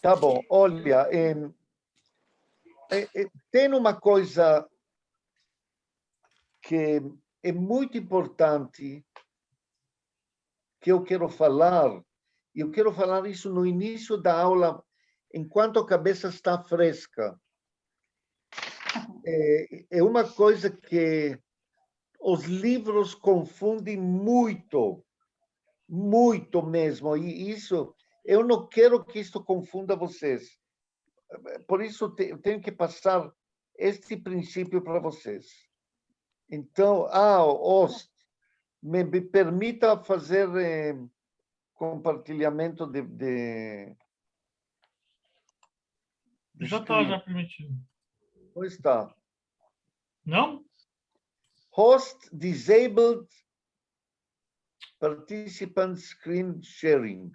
Tá bom, olha, tem uma coisa que é muito importante que eu quero falar, e eu quero falar isso no início da aula, enquanto a cabeça está fresca. É uma coisa que os livros confundem muito, muito mesmo, e isso, eu não quero que isso confunda vocês. Por isso, eu tenho que passar este princípio para vocês. Então, me permita fazer compartilhamento de Já está, já permitido. Onde está? Não? Host disabled participant screen sharing.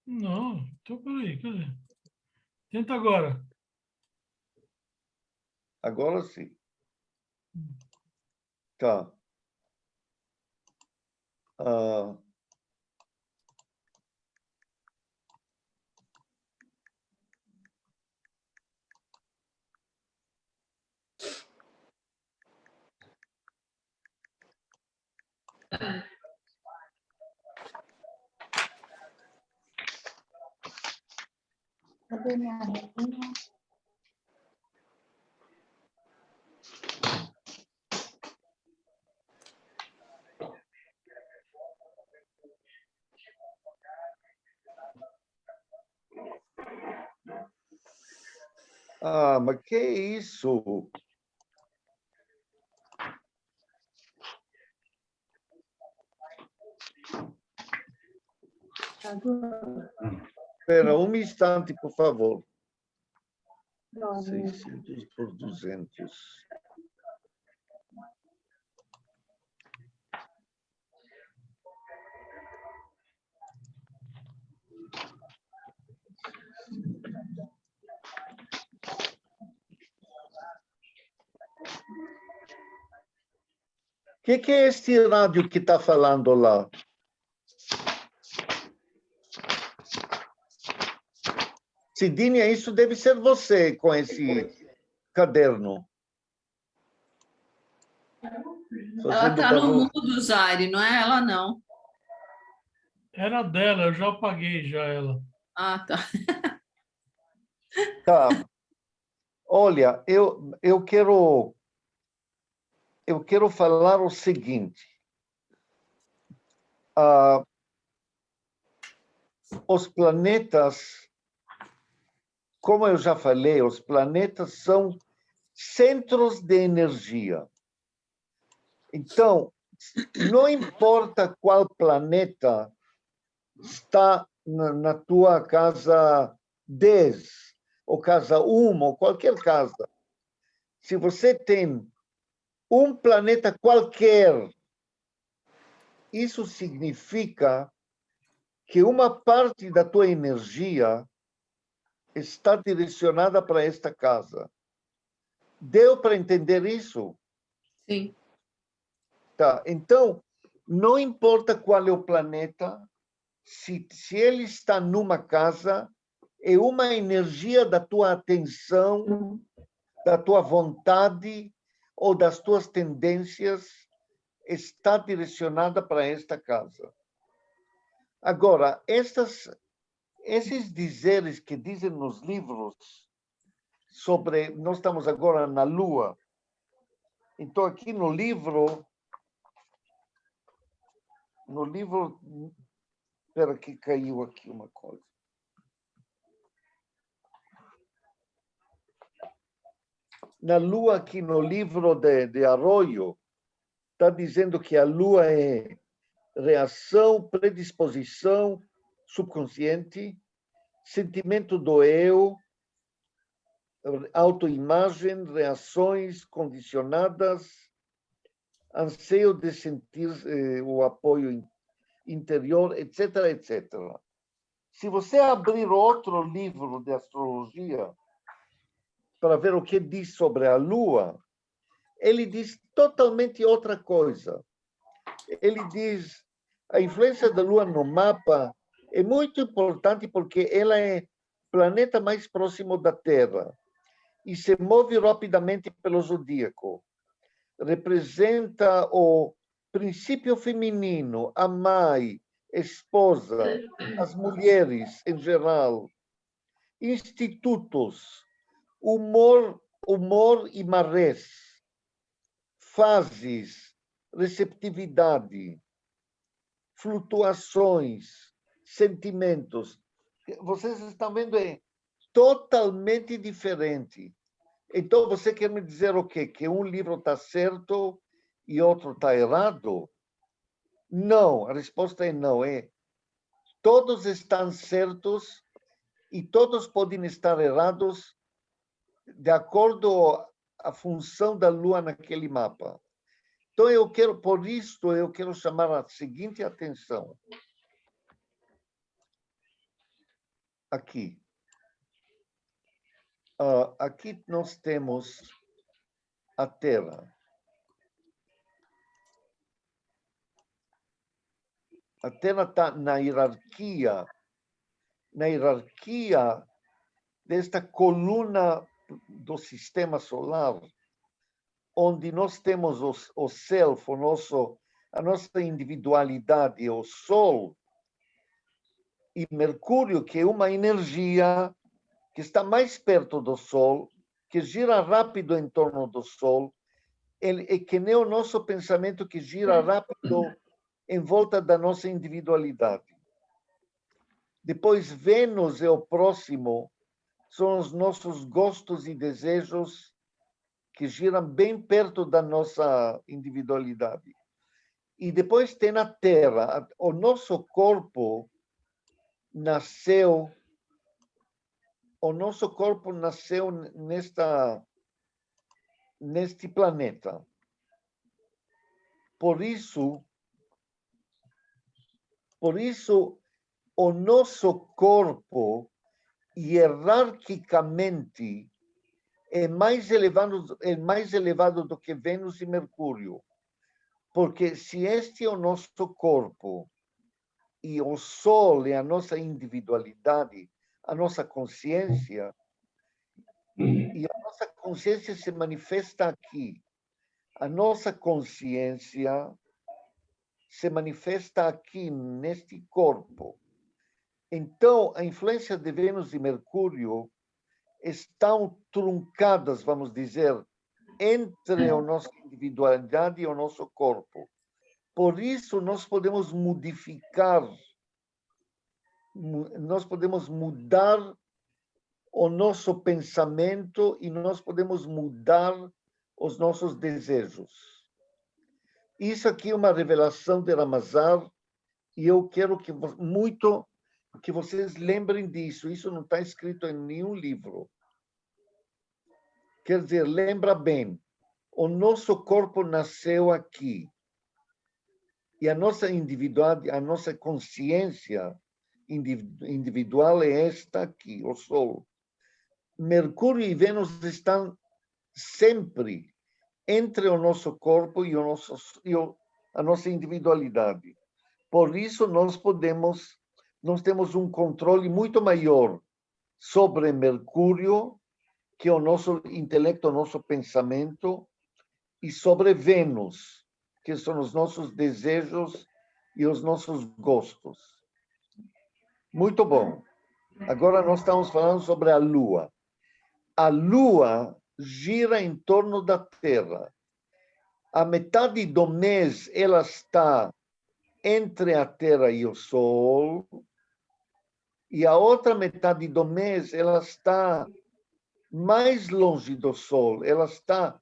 Não, então peraí, cadê? Tenta agora. Agora sim. Tá. Cadê minha reguinha? Mas que isso? Agora. Espera um instante, por favor. Pronto. 600 por 200. O que é este rádio que está falando lá? Cidinha, isso deve ser você com esse caderno. Ela está no mudo, Zari, não é ela, não. Era dela, eu já apaguei já ela. Ah, tá. Tá. Olha, eu quero falar o seguinte. Os planetas, como eu já falei, os planetas são centros de energia. Então, não importa qual planeta está na tua casa 10, ou casa 1, ou qualquer casa. Se você tem um planeta qualquer, isso significa que uma parte da tua energia está direcionada para esta casa. Deu para entender isso? Sim. Tá. Então, não importa qual é o planeta, se ele está numa casa, é uma energia da tua atenção, da tua vontade ou das tuas tendências está direcionada para esta casa. Agora, esses dizeres que dizem nos livros sobre... Nós estamos agora na Lua. Então, aqui no livro... Espera que caiu aqui uma coisa. Na Lua, aqui no livro de Arroyo, está dizendo que a Lua é reação, predisposição subconsciente, sentimento do eu, autoimagem, reações condicionadas, anseio de sentir o apoio interior, etc., etc. Se você abrir outro livro de astrologia para ver o que diz sobre a Lua, ele diz totalmente outra coisa. Ele diz a influência da Lua no mapa é muito importante porque ela é planeta mais próximo da Terra e se move rapidamente pelo zodíaco. Representa o princípio feminino, a mãe, esposa, as mulheres em geral, institutos, humor e marés, fases, receptividade, flutuações, sentimentos. Vocês estão vendo, é totalmente diferente. Então, você quer me dizer o quê? Que um livro está certo e outro está errado? Não, a resposta é não. Todos estão certos e todos podem estar errados de acordo à função da Lua naquele mapa. Então, por isso, eu quero chamar a seguinte atenção. Aqui. Aqui nós temos a Terra. A Terra está na hierarquia desta coluna do sistema solar, onde nós temos o self, a nossa individualidade, o Sol, e Mercúrio, que é uma energia que está mais perto do Sol, que gira rápido em torno do Sol, é que nem o nosso pensamento que gira rápido em volta da nossa individualidade. Depois, Vênus é o próximo, são os nossos gostos e desejos que giram bem perto da nossa individualidade. E depois tem a Terra. O nosso corpo nasceu neste planeta. Por isso, o nosso corpo, hierarquicamente, é mais elevado do que Vênus e Mercúrio. Porque se este é o nosso corpo e o Sol é a nossa individualidade, a nossa consciência, e a nossa consciência se manifesta aqui. A nossa consciência se manifesta aqui, neste corpo. Então, a influência de Vênus e Mercúrio estão truncadas, vamos dizer, entre a nossa individualidade e o nosso corpo. Por isso, nós podemos mudar o nosso pensamento e nós podemos mudar os nossos desejos. Isso aqui é uma revelação de Ramazar e eu quero que vocês lembrem disso. Isso não está escrito em nenhum livro. Quer dizer, lembra bem, o nosso corpo nasceu aqui. E a nossa individualidade, a nossa consciência individual é esta aqui, o Sol. Mercúrio e Vênus estão sempre entre o nosso corpo e a nossa individualidade. Por isso, nós temos um controle muito maior sobre Mercúrio, que é o nosso intelecto, o nosso pensamento, e sobre Vênus, que são os nossos desejos e os nossos gostos. Muito bom. Agora nós estamos falando sobre a Lua. A Lua gira em torno da Terra. A metade do mês ela está entre a Terra e o Sol, e a outra metade do mês ela está mais longe do Sol, ela está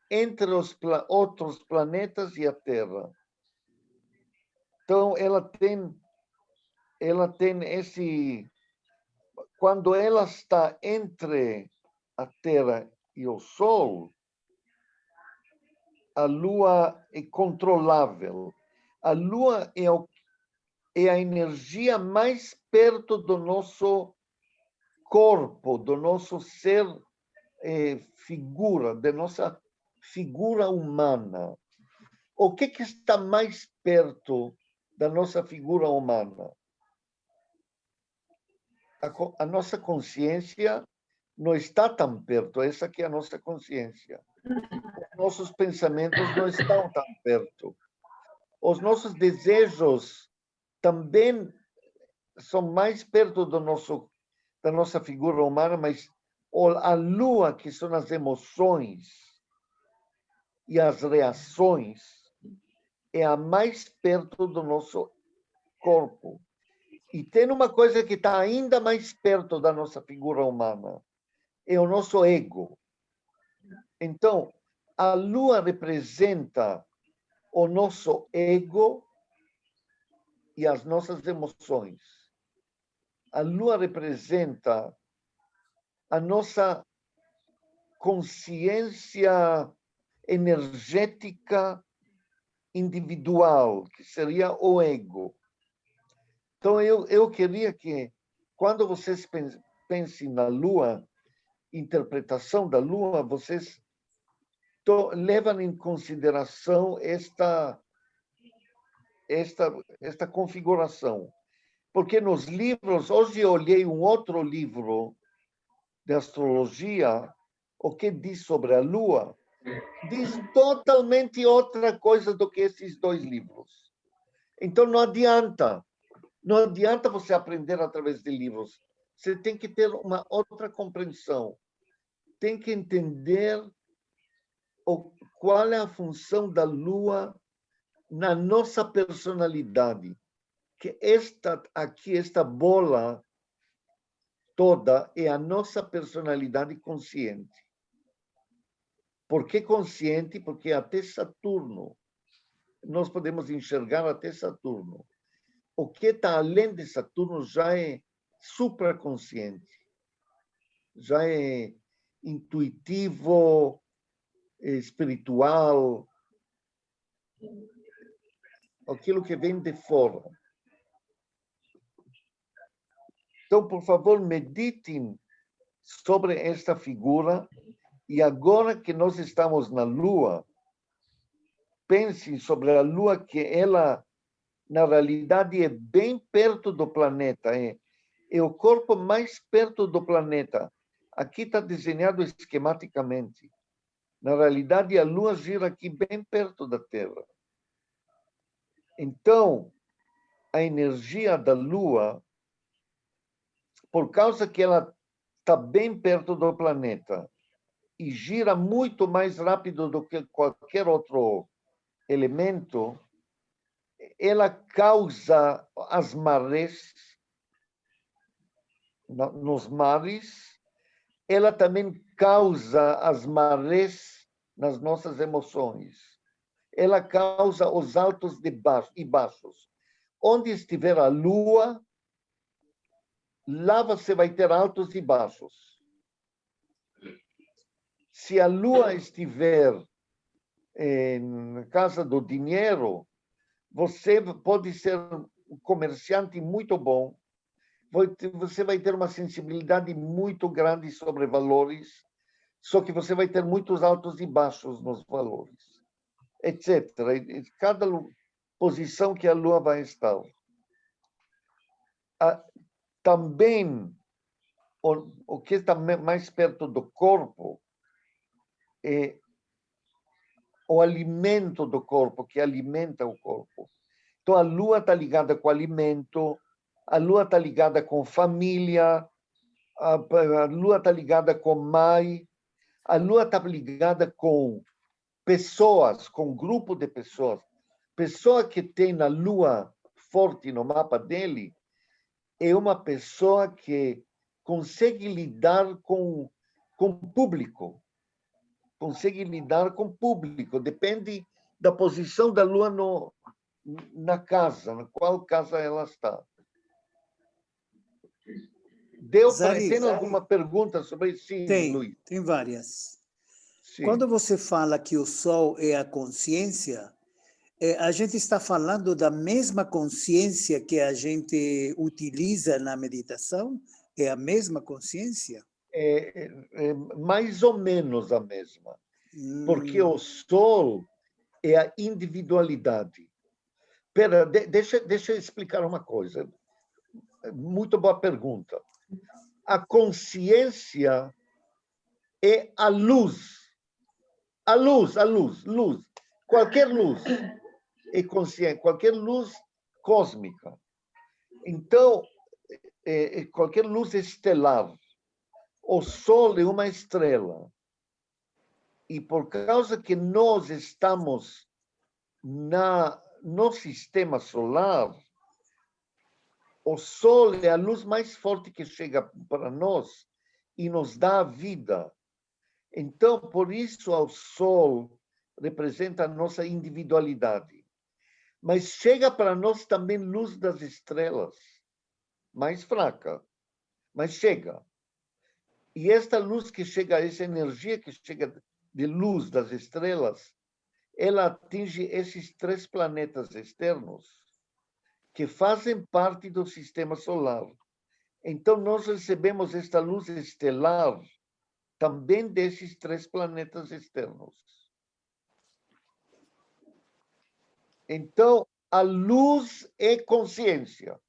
entre os outros planetas e a Terra. Então, ela tem esse... Quando ela está entre a Terra e o Sol, a Lua é controlável. A Lua é a energia mais perto do nosso corpo, do nosso ser, figura, da nossa figura humana. O que está mais perto da nossa figura humana? a nossa consciência não está tão perto, essa que é a nossa consciência. Os nossos pensamentos não estão tão perto. Os nossos desejos também são mais perto da nossa figura humana, mas a lua, que são as emoções e as reações, é a mais perto do nosso corpo. E tem uma coisa que está ainda mais perto da nossa figura humana, é o nosso ego. Então, a lua representa o nosso ego e as nossas emoções. A lua representa a nossa consciência energética individual, que seria o ego. Então, eu queria que, quando vocês pensem na lua, interpretação da lua, vocês levam em consideração esta configuração. Porque nos livros, hoje eu olhei um outro livro de astrologia, o que diz sobre a lua, diz totalmente outra coisa do que esses dois livros. Então, não adianta você aprender através de livros. Você tem que ter uma outra compreensão. Tem que entender qual é a função da lua na nossa personalidade. Que esta bola toda é a nossa personalidade consciente. Por que consciente? Porque até Saturno, nós podemos enxergar até Saturno. O que está além de Saturno já é supraconsciente, já é intuitivo, espiritual, aquilo que vem de fora. Então, por favor, meditem sobre esta figura e agora que nós estamos na Lua, pensem sobre a Lua, que ela, na realidade, é bem perto do planeta, é o corpo mais perto do planeta. Aqui está desenhado esquematicamente. Na realidade, a Lua gira aqui bem perto da Terra. Então, a energia da Lua, por causa que ela está bem perto do planeta e gira muito mais rápido do que qualquer outro elemento, ela causa as marés nos mares, ela também causa as marés nas nossas emoções. Ela causa os altos e baixos. Onde estiver a Lua, lá você vai ter altos e baixos. Se a Lua estiver na casa do dinheiro, você pode ser um comerciante muito bom, você vai ter uma sensibilidade muito grande sobre valores, só que você vai ter muitos altos e baixos nos valores, etc. Cada posição que a Lua vai estar. Também, o que está mais perto do corpo é o alimento do corpo, que alimenta o corpo. Então, a Lua está ligada com alimento, a Lua está ligada com família, a Lua está ligada com mãe, a Lua está ligada com pessoas, com grupo de pessoas. Pessoa que tem a Lua forte no mapa dele é uma pessoa que consegue lidar com o público. Consegue lidar com o público. Depende da posição da Lua na casa, na qual casa ela está. Tem alguma pergunta sobre isso? Sim, Luiz. Tem várias. Sim. Quando você fala que o Sol é a consciência, a gente está falando da mesma consciência que a gente utiliza na meditação? É a mesma consciência? É mais ou menos a mesma. Porque o Sol é a individualidade. Deixa eu explicar uma coisa. Muito boa pergunta. A consciência é a luz. A luz. Qualquer luz é consciente, qualquer luz cósmica. Então, qualquer luz estelar. O Sol é uma estrela. E por causa que nós estamos no sistema solar, o Sol é a luz mais forte que chega para nós e nos dá a vida. Então, por isso, o Sol representa a nossa individualidade. Mas chega para nós também luz das estrelas, mais fraca, mas chega. E esta luz que chega, essa energia que chega de luz das estrelas, ela atinge esses 3 planetas externos que fazem parte do sistema solar. Então, nós recebemos esta luz estelar também desses 3 planetas externos. Então, a luz é consciência.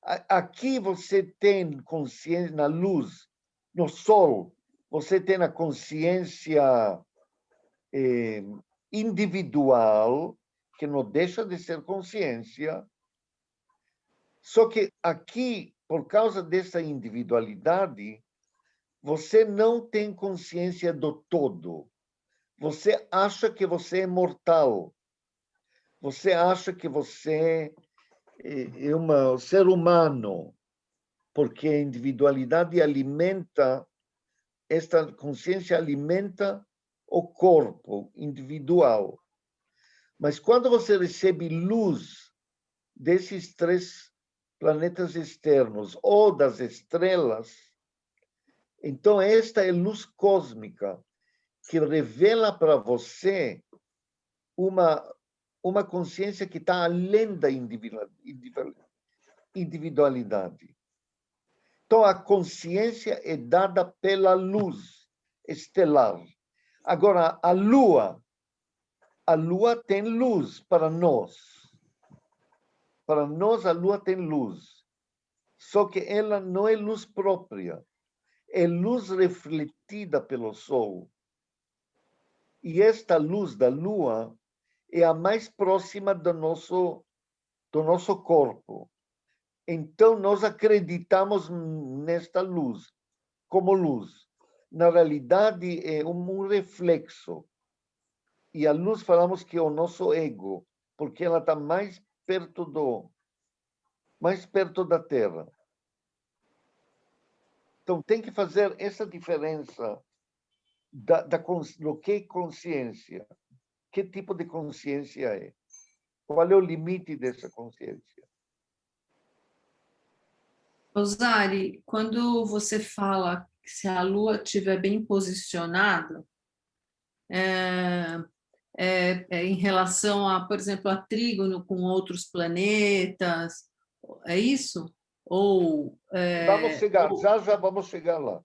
Aqui você tem consciência, na luz, no Sol, você tem a consciência individual, que não deixa de ser consciência. Só que aqui, por causa dessa individualidade, você não tem consciência do todo. Você acha que você é mortal. Você acha que você é um ser humano, porque a individualidade alimenta, esta consciência alimenta o corpo individual. Mas quando você recebe luz desses 3 planetas externos ou das estrelas, então esta é luz cósmica que revela para você uma consciência que está além da individualidade. Então, a consciência é dada pela luz estelar. Agora, a Lua tem luz para nós. Para nós, a Lua tem luz. Só que ela não é luz própria. É luz refletida pelo Sol. E esta luz da Lua é a mais próxima do nosso corpo. Então, nós acreditamos nesta luz, como luz. Na realidade, é um reflexo. E a luz, falamos que é o nosso ego, porque ela está mais perto da Terra. Então, tem que fazer essa diferença do que é consciência. Que tipo de consciência é? Qual é o limite dessa consciência? Rosari, quando você fala que se a Lua estiver bem posicionada, em relação a, por exemplo, a trígono com outros planetas, é isso? Ou vamos chegar, já vamos chegar lá.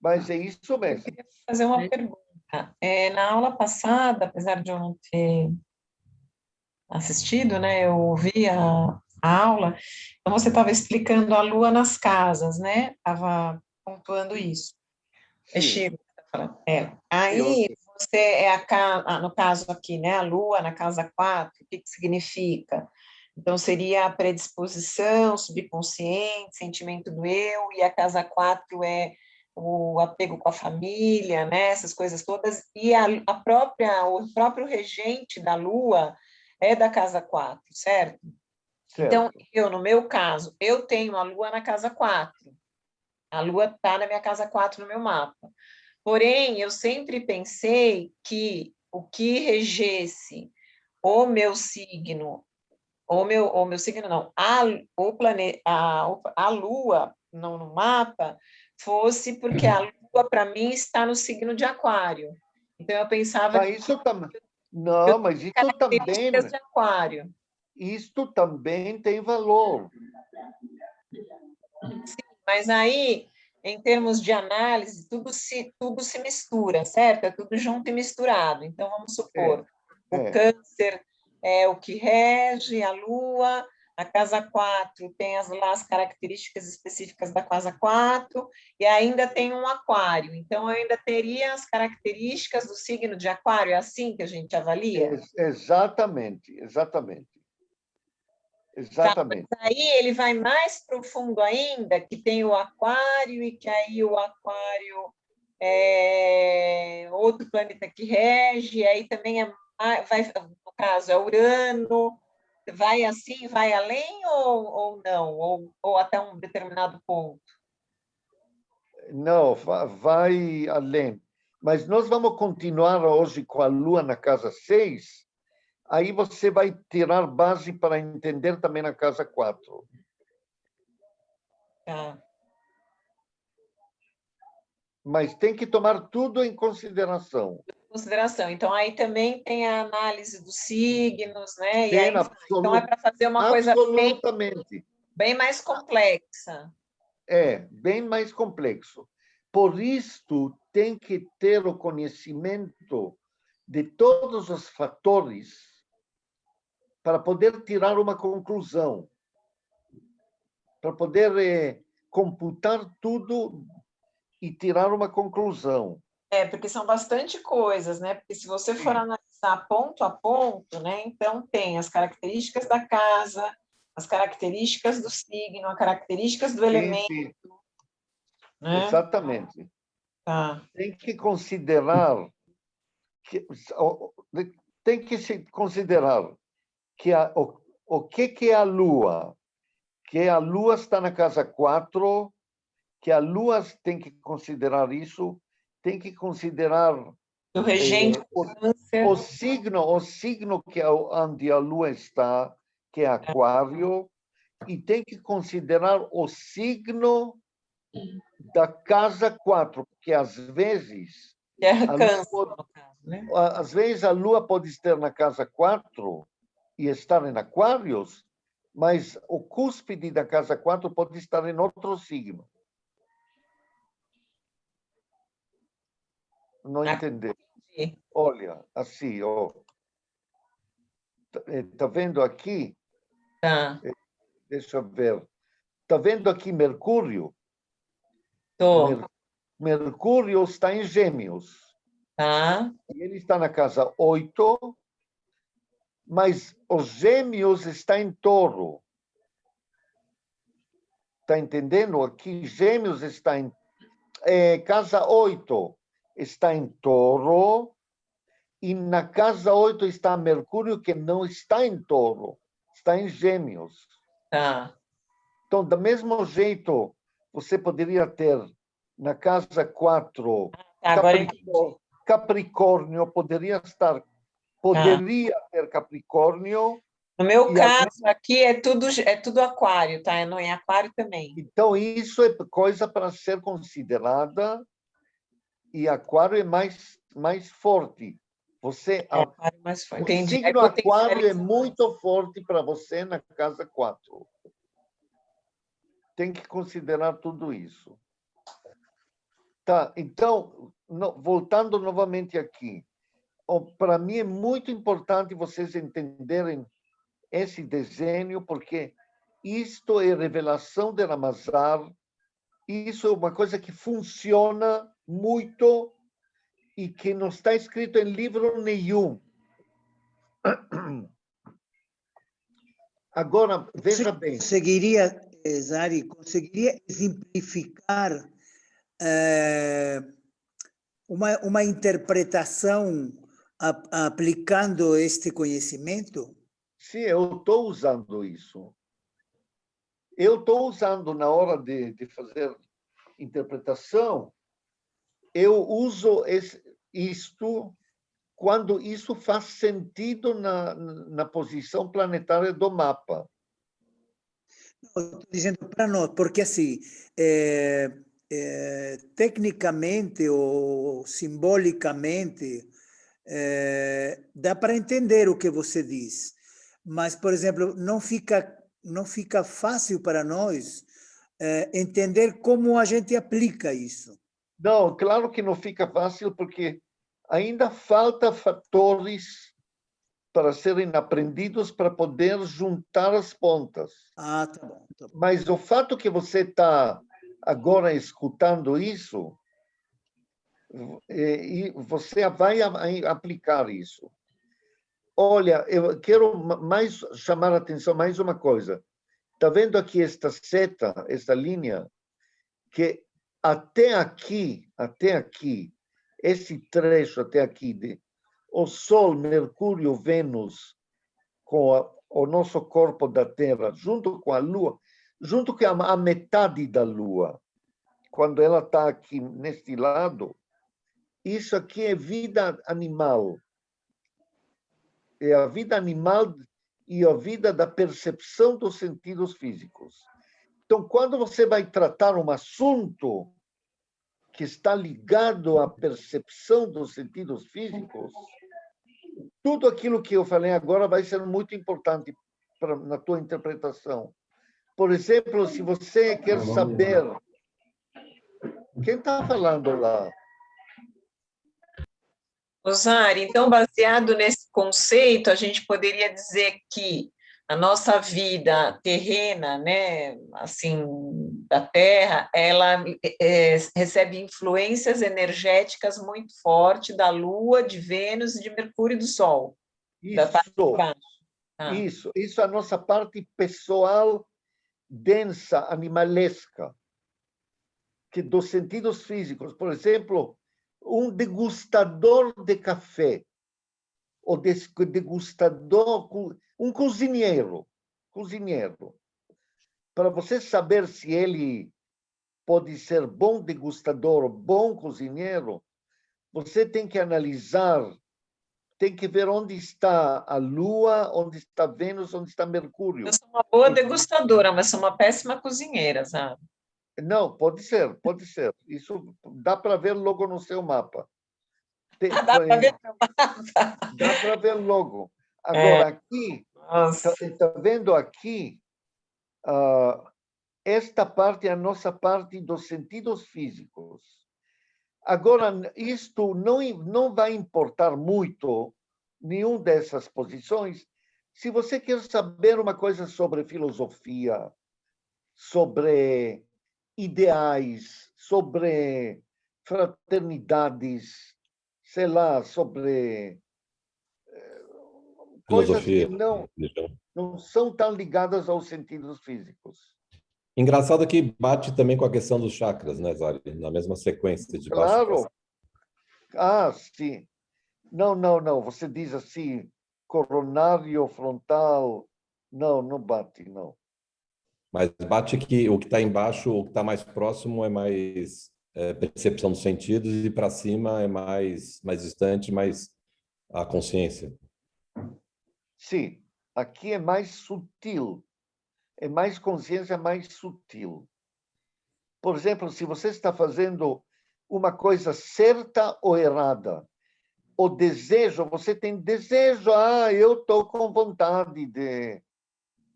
Mas é isso mesmo. Eu queria fazer uma pergunta. Na aula passada, apesar de eu não ter assistido, né, eu ouvi a aula, então você estava explicando a Lua nas casas, né? Estava pontuando isso. É Chico que está falando. Aí você no caso aqui, né? A Lua na casa 4, o que significa? Então, seria a predisposição, subconsciente, sentimento do eu, e a casa 4 é o apego com a família, né? Essas coisas todas, e o próprio regente da Lua é da casa 4, certo? Então, no meu caso, eu tenho a Lua na casa 4. A Lua está na minha casa 4 no meu mapa. Porém, eu sempre pensei que o que regesse o meu signo, a Lua no mapa, fosse porque a Lua, para mim, está no signo de Aquário. Então, eu pensava que... Isso também... Não, mas isso também... de Aquário. Isto também tem valor. Sim, mas aí, em termos de análise, tudo se mistura, certo? É tudo junto e misturado. Então, vamos supor, o Câncer é o que rege a Lua, A casa 4 tem lá as características específicas da casa 4 e ainda tem um aquário. Então, eu ainda teria as características do signo de aquário, é assim que a gente avalia? Exatamente, exatamente. Exatamente. Tá, mas aí ele vai mais profundo ainda, que tem o aquário e que aí o aquário é outro planeta que rege, aí também vai, no caso, é Urano, vai assim, vai além ou não? Ou até um determinado ponto? Não, vai além. Mas nós vamos continuar hoje com a Lua na casa 6. Aí você vai tirar base para entender também na casa 4. Tá. Mas tem que tomar tudo em consideração. Consideração. Então, aí também tem a análise dos signos, né? E aí, Tem então, é para fazer uma coisa absolutamente. bem mais complexa. Bem mais complexo. Por isso, tem que ter o conhecimento de todos os fatores para poder tirar uma conclusão, para poder computar tudo e tirar uma conclusão. Porque são bastante coisas, né? Porque se você for analisar ponto a ponto, né? Então tem as características da casa, as características do signo, as características do elemento. Sim. Né? Exatamente. Tá. Tem que considerar que o que é a Lua? Que a Lua está na casa 4, que a Lua tem que considerar isso, tem que considerar O regente o signo que é onde a Lua está, que é Aquário, e tem que considerar o signo da casa 4, porque às vezes a Lua pode estar na casa 4 e estar em Aquários, mas o cúspide da casa 4 pode estar em outro signo. Não entendeu? Olha, assim, ó. Tá vendo aqui? Tá. Deixa eu ver. Tá vendo aqui Mercúrio? Tô. Mercúrio está em Gêmeos. Tá. E ele está na casa 8, mas os Gêmeos está em Touro. Está entendendo? Aqui Gêmeos está em casa 8 está em Touro, e na casa 8 está Mercúrio, que não está em Touro, está em Gêmeos. Tá. Então, do mesmo jeito, você poderia ter na casa 4 Capricórnio, poderia ter Capricórnio. No meu caso, aqui é tudo aquário, tá? Não é aquário também. Então, isso é coisa para ser considerada, e aquário é mais forte. Você, aquário mais forte. O signo aquário é muito forte para você na casa 4. Tem que considerar tudo isso. Tá, então, voltando novamente aqui. Para mim é muito importante vocês entenderem esse desenho, porque isto é revelação de Ramazar, isso é uma coisa que funciona muito e que não está escrito em livro nenhum. Agora, veja bem. Zari, conseguiria exemplificar uma interpretação aplicando este conhecimento? Sim, eu estou usando isso. Eu estou usando na hora de fazer interpretação, eu uso isto quando isso faz sentido na posição planetária do mapa. Estou dizendo para nós, porque assim, tecnicamente ou simbolicamente, dá para entender o que você diz, mas, por exemplo, não fica fácil para nós entender como a gente aplica isso. Não, claro que não fica fácil, porque ainda falta fatores para serem aprendidos para poder juntar as pontas. Ah, tá bom, tá bom. Mas o fato que você está agora escutando isso, e você vai aplicar isso. Olha, eu quero mais chamar a atenção, mais uma coisa. Está vendo aqui esta seta, esta linha? Que até aqui, esse trecho até aqui, o Sol, Mercúrio, Vênus, com o nosso corpo da Terra, junto com a Lua, junto com a metade da Lua, quando ela está aqui neste lado, isso aqui é vida animal. É a vida animal e a vida da percepção dos sentidos físicos. Então, quando você vai tratar um assunto que está ligado à percepção dos sentidos físicos, tudo aquilo que eu falei agora vai ser muito importante na tua interpretação. Por exemplo, se você quer saber... Quem está falando lá? Osari, então, baseado nesse conceito, a gente poderia dizer que a nossa vida terrena, né, assim, da Terra, ela recebe influências energéticas muito fortes da Lua, de Vênus, de Mercúrio e do Sol. Da parte de baixo. Ah. Isso é a nossa parte pessoal, densa, animalesca, que dos sentidos físicos. Por exemplo, um degustador de café, ou degustador, um cozinheiro, para você saber se ele pode ser bom degustador ou bom cozinheiro, você tem que analisar, tem que ver onde está a Lua, onde está Vênus, onde está Mercúrio. Eu sou uma boa degustadora, mas sou uma péssima cozinheira, sabe? Não, pode ser. Isso dá para ver logo no seu mapa. Dá para ver no mapa? Dá para ver logo. Agora, aqui, está vendo aqui, esta parte é a nossa parte dos sentidos físicos. Agora, isto não vai importar muito, nenhuma dessas posições, se você quer saber uma coisa sobre filosofia, sobre ideais, sobre fraternidades, sei lá, sobre coisas que não são tão ligadas aos sentidos físicos. Engraçado que bate também com a questão dos chakras, né, Zari? Na mesma sequência de baixo. Claro. Ah, sim. Não. Você diz assim, coronário, frontal. Não bate, não. Mas bate que o que está embaixo, o que está mais próximo é mais percepção dos sentidos e para cima é mais distante, mais a consciência. Sim, aqui é mais sutil. É mais consciência, mais sutil. Por exemplo, se você está fazendo uma coisa certa ou errada, o desejo, você tem desejo, eu estou com vontade de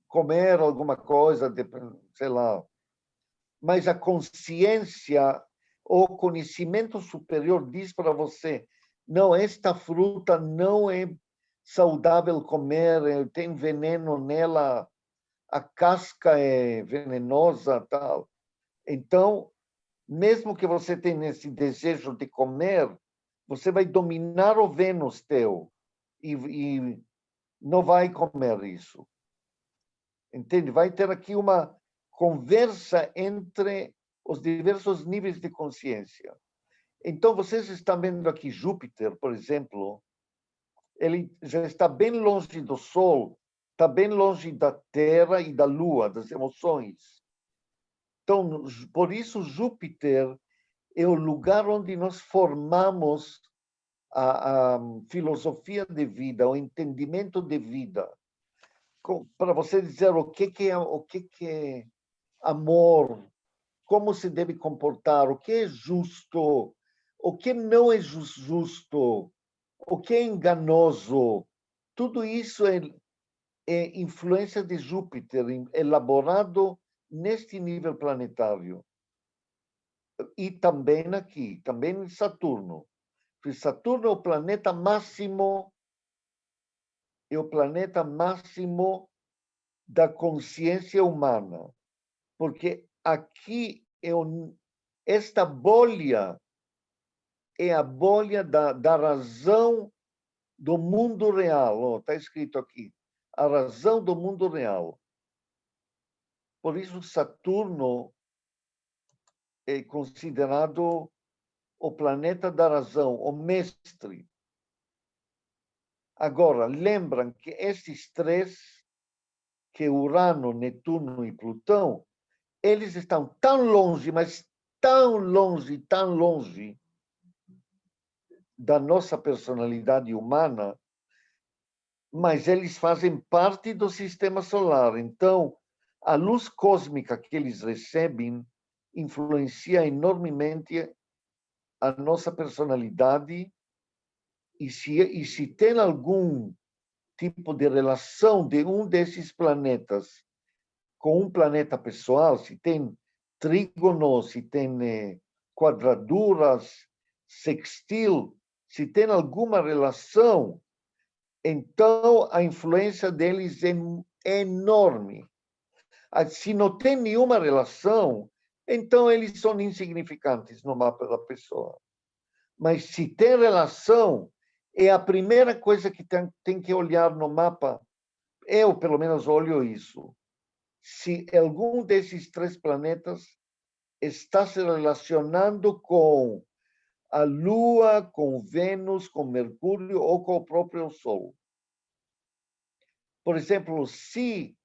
comer alguma coisa, sei lá. Mas a consciência, o conhecimento superior diz para você, não, esta fruta não é saudável comer, tem veneno nela, a casca é venenosa, tal. Então, mesmo que você tenha esse desejo de comer, você vai dominar o Vênus teu e não vai comer isso. Entende? Vai ter aqui uma conversa entre os diversos níveis de consciência. Então, vocês estão vendo aqui Júpiter, por exemplo, ele já está bem longe do Sol, está bem longe da Terra e da Lua, das emoções. Então, por isso, Júpiter é o lugar onde nós formamos a filosofia de vida, o entendimento de vida. Para você dizer o que é amor, como se deve comportar, o que é justo, o que não é justo, o que é enganoso. Tudo isso é influência de Júpiter, elaborado neste nível planetário. E também aqui, também em Saturno. Saturno é o planeta máximo é o planeta máximo da consciência humana, porque aqui esta bolha é a bolha da razão do mundo real. Está escrito aqui, a razão do mundo real. Por isso, Saturno é considerado o planeta da razão, o mestre. Agora, lembram que esses três, que Urano, Netuno e Plutão, eles estão tão longe, mas tão longe da nossa personalidade humana, mas eles fazem parte do sistema solar. Então, a luz cósmica que eles recebem influencia enormemente a nossa personalidade, e se tem algum tipo de relação de um desses planetas com um planeta pessoal, se tem trígono, se tem quadraduras, sextil, se tem alguma relação, então a influência deles é enorme. Se não tem nenhuma relação, então eles são insignificantes no mapa da pessoa. Mas se tem relação, é a primeira coisa que tem que olhar no mapa. Eu, pelo menos, olho isso. Se algum desses três planetas está se relacionando com a Lua, com Vênus, com Mercúrio ou com o próprio Sol. Por exemplo, se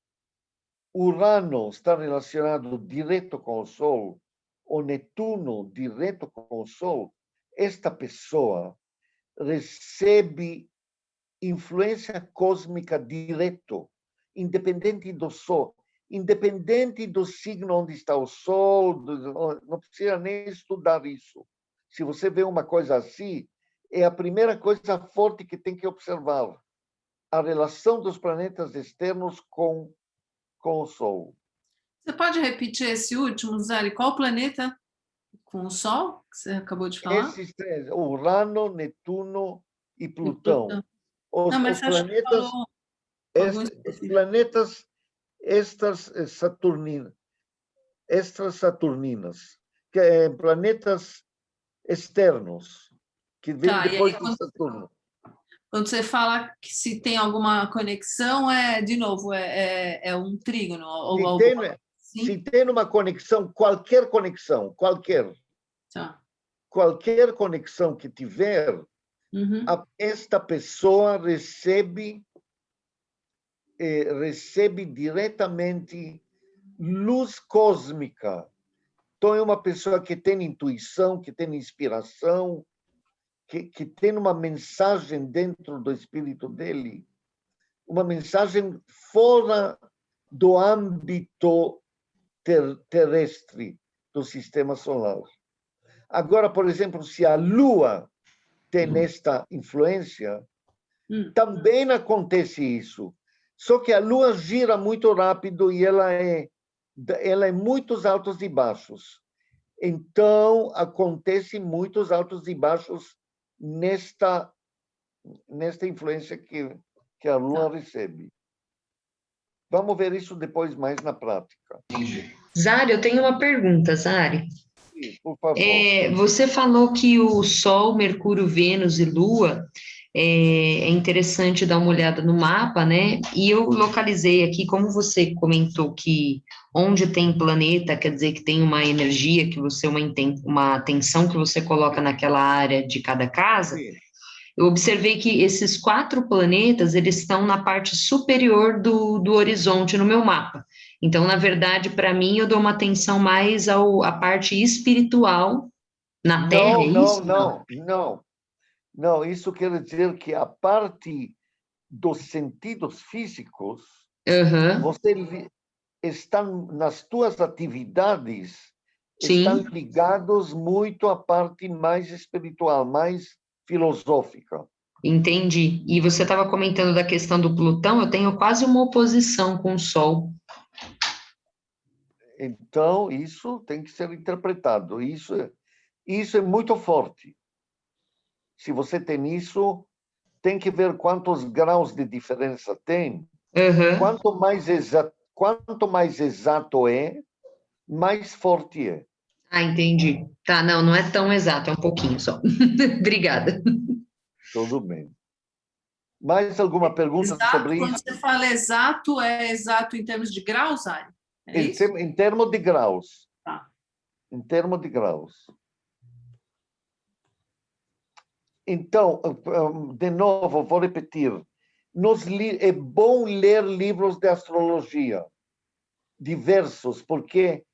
Urano está relacionado direto com o Sol, ou Netuno direto com o Sol, esta pessoa recebe influência cósmica direto, independente do Sol, independente do signo onde está o Sol, não precisa nem estudar isso. Se você vê uma coisa assim, é a primeira coisa forte que tem que observar, a relação dos planetas externos com o Sol. Você pode repetir esse último, Zari? Qual planeta com o Sol, que você acabou de falar? Esses três, Urano, Netuno e Plutão. Não, mas você acha que falou os planetas extrasaturninas, que planetas externos, que vêm depois de Saturno. Quando você fala que se tem alguma conexão, de novo, é um trígono? Se tem uma conexão, qualquer conexão, qualquer conexão que tiver, esta pessoa recebe diretamente luz cósmica. Então, é uma pessoa que tem intuição, que tem inspiração, que tem uma mensagem dentro do espírito dele, uma mensagem fora do âmbito terrestre do sistema solar. Agora, por exemplo, se a Lua tem esta influência, também acontece isso. Só que a Lua gira muito rápido e ela é muitos altos e baixos. Então, acontece muitos altos e baixos nesta influência que a Lua recebe. Vamos ver isso depois mais na prática. Zari, eu tenho uma pergunta, Zari. Sim, por favor. Você falou que o Sol, Mercúrio, Vênus e Lua é interessante dar uma olhada no mapa, né? E eu localizei aqui, como você comentou que onde tem planeta, quer dizer que tem uma energia, que você uma atenção que você coloca naquela área de cada casa. Sim. Eu observei que esses 4 planetas, eles estão na parte superior do horizonte no meu mapa. Então, na verdade, para mim, eu dou uma atenção mais à parte espiritual na Terra, é isso? Não, isso quer dizer que a parte dos sentidos físicos, você está nas tuas atividades, estão ligados muito à parte mais espiritual, mais filosófica. Entendi. E você estava comentando da questão do Plutão, eu tenho quase uma oposição com o Sol. Então, isso tem que ser interpretado. Isso é muito forte. Se você tem isso, tem que ver quantos graus de diferença tem. Aham. Quanto mais exato é, mais forte é. Ah, entendi. Tá, não, não é tão exato, é um pouquinho só. Obrigada. Tudo bem. Mais alguma pergunta Exato, sobre quando isso? você fala exato, é exato em termos de graus, Ari? É isso? Em termos de graus. Tá. Em termos de graus. Então, de novo, vou repetir. É bom ler livros de astrologia, diversos, porque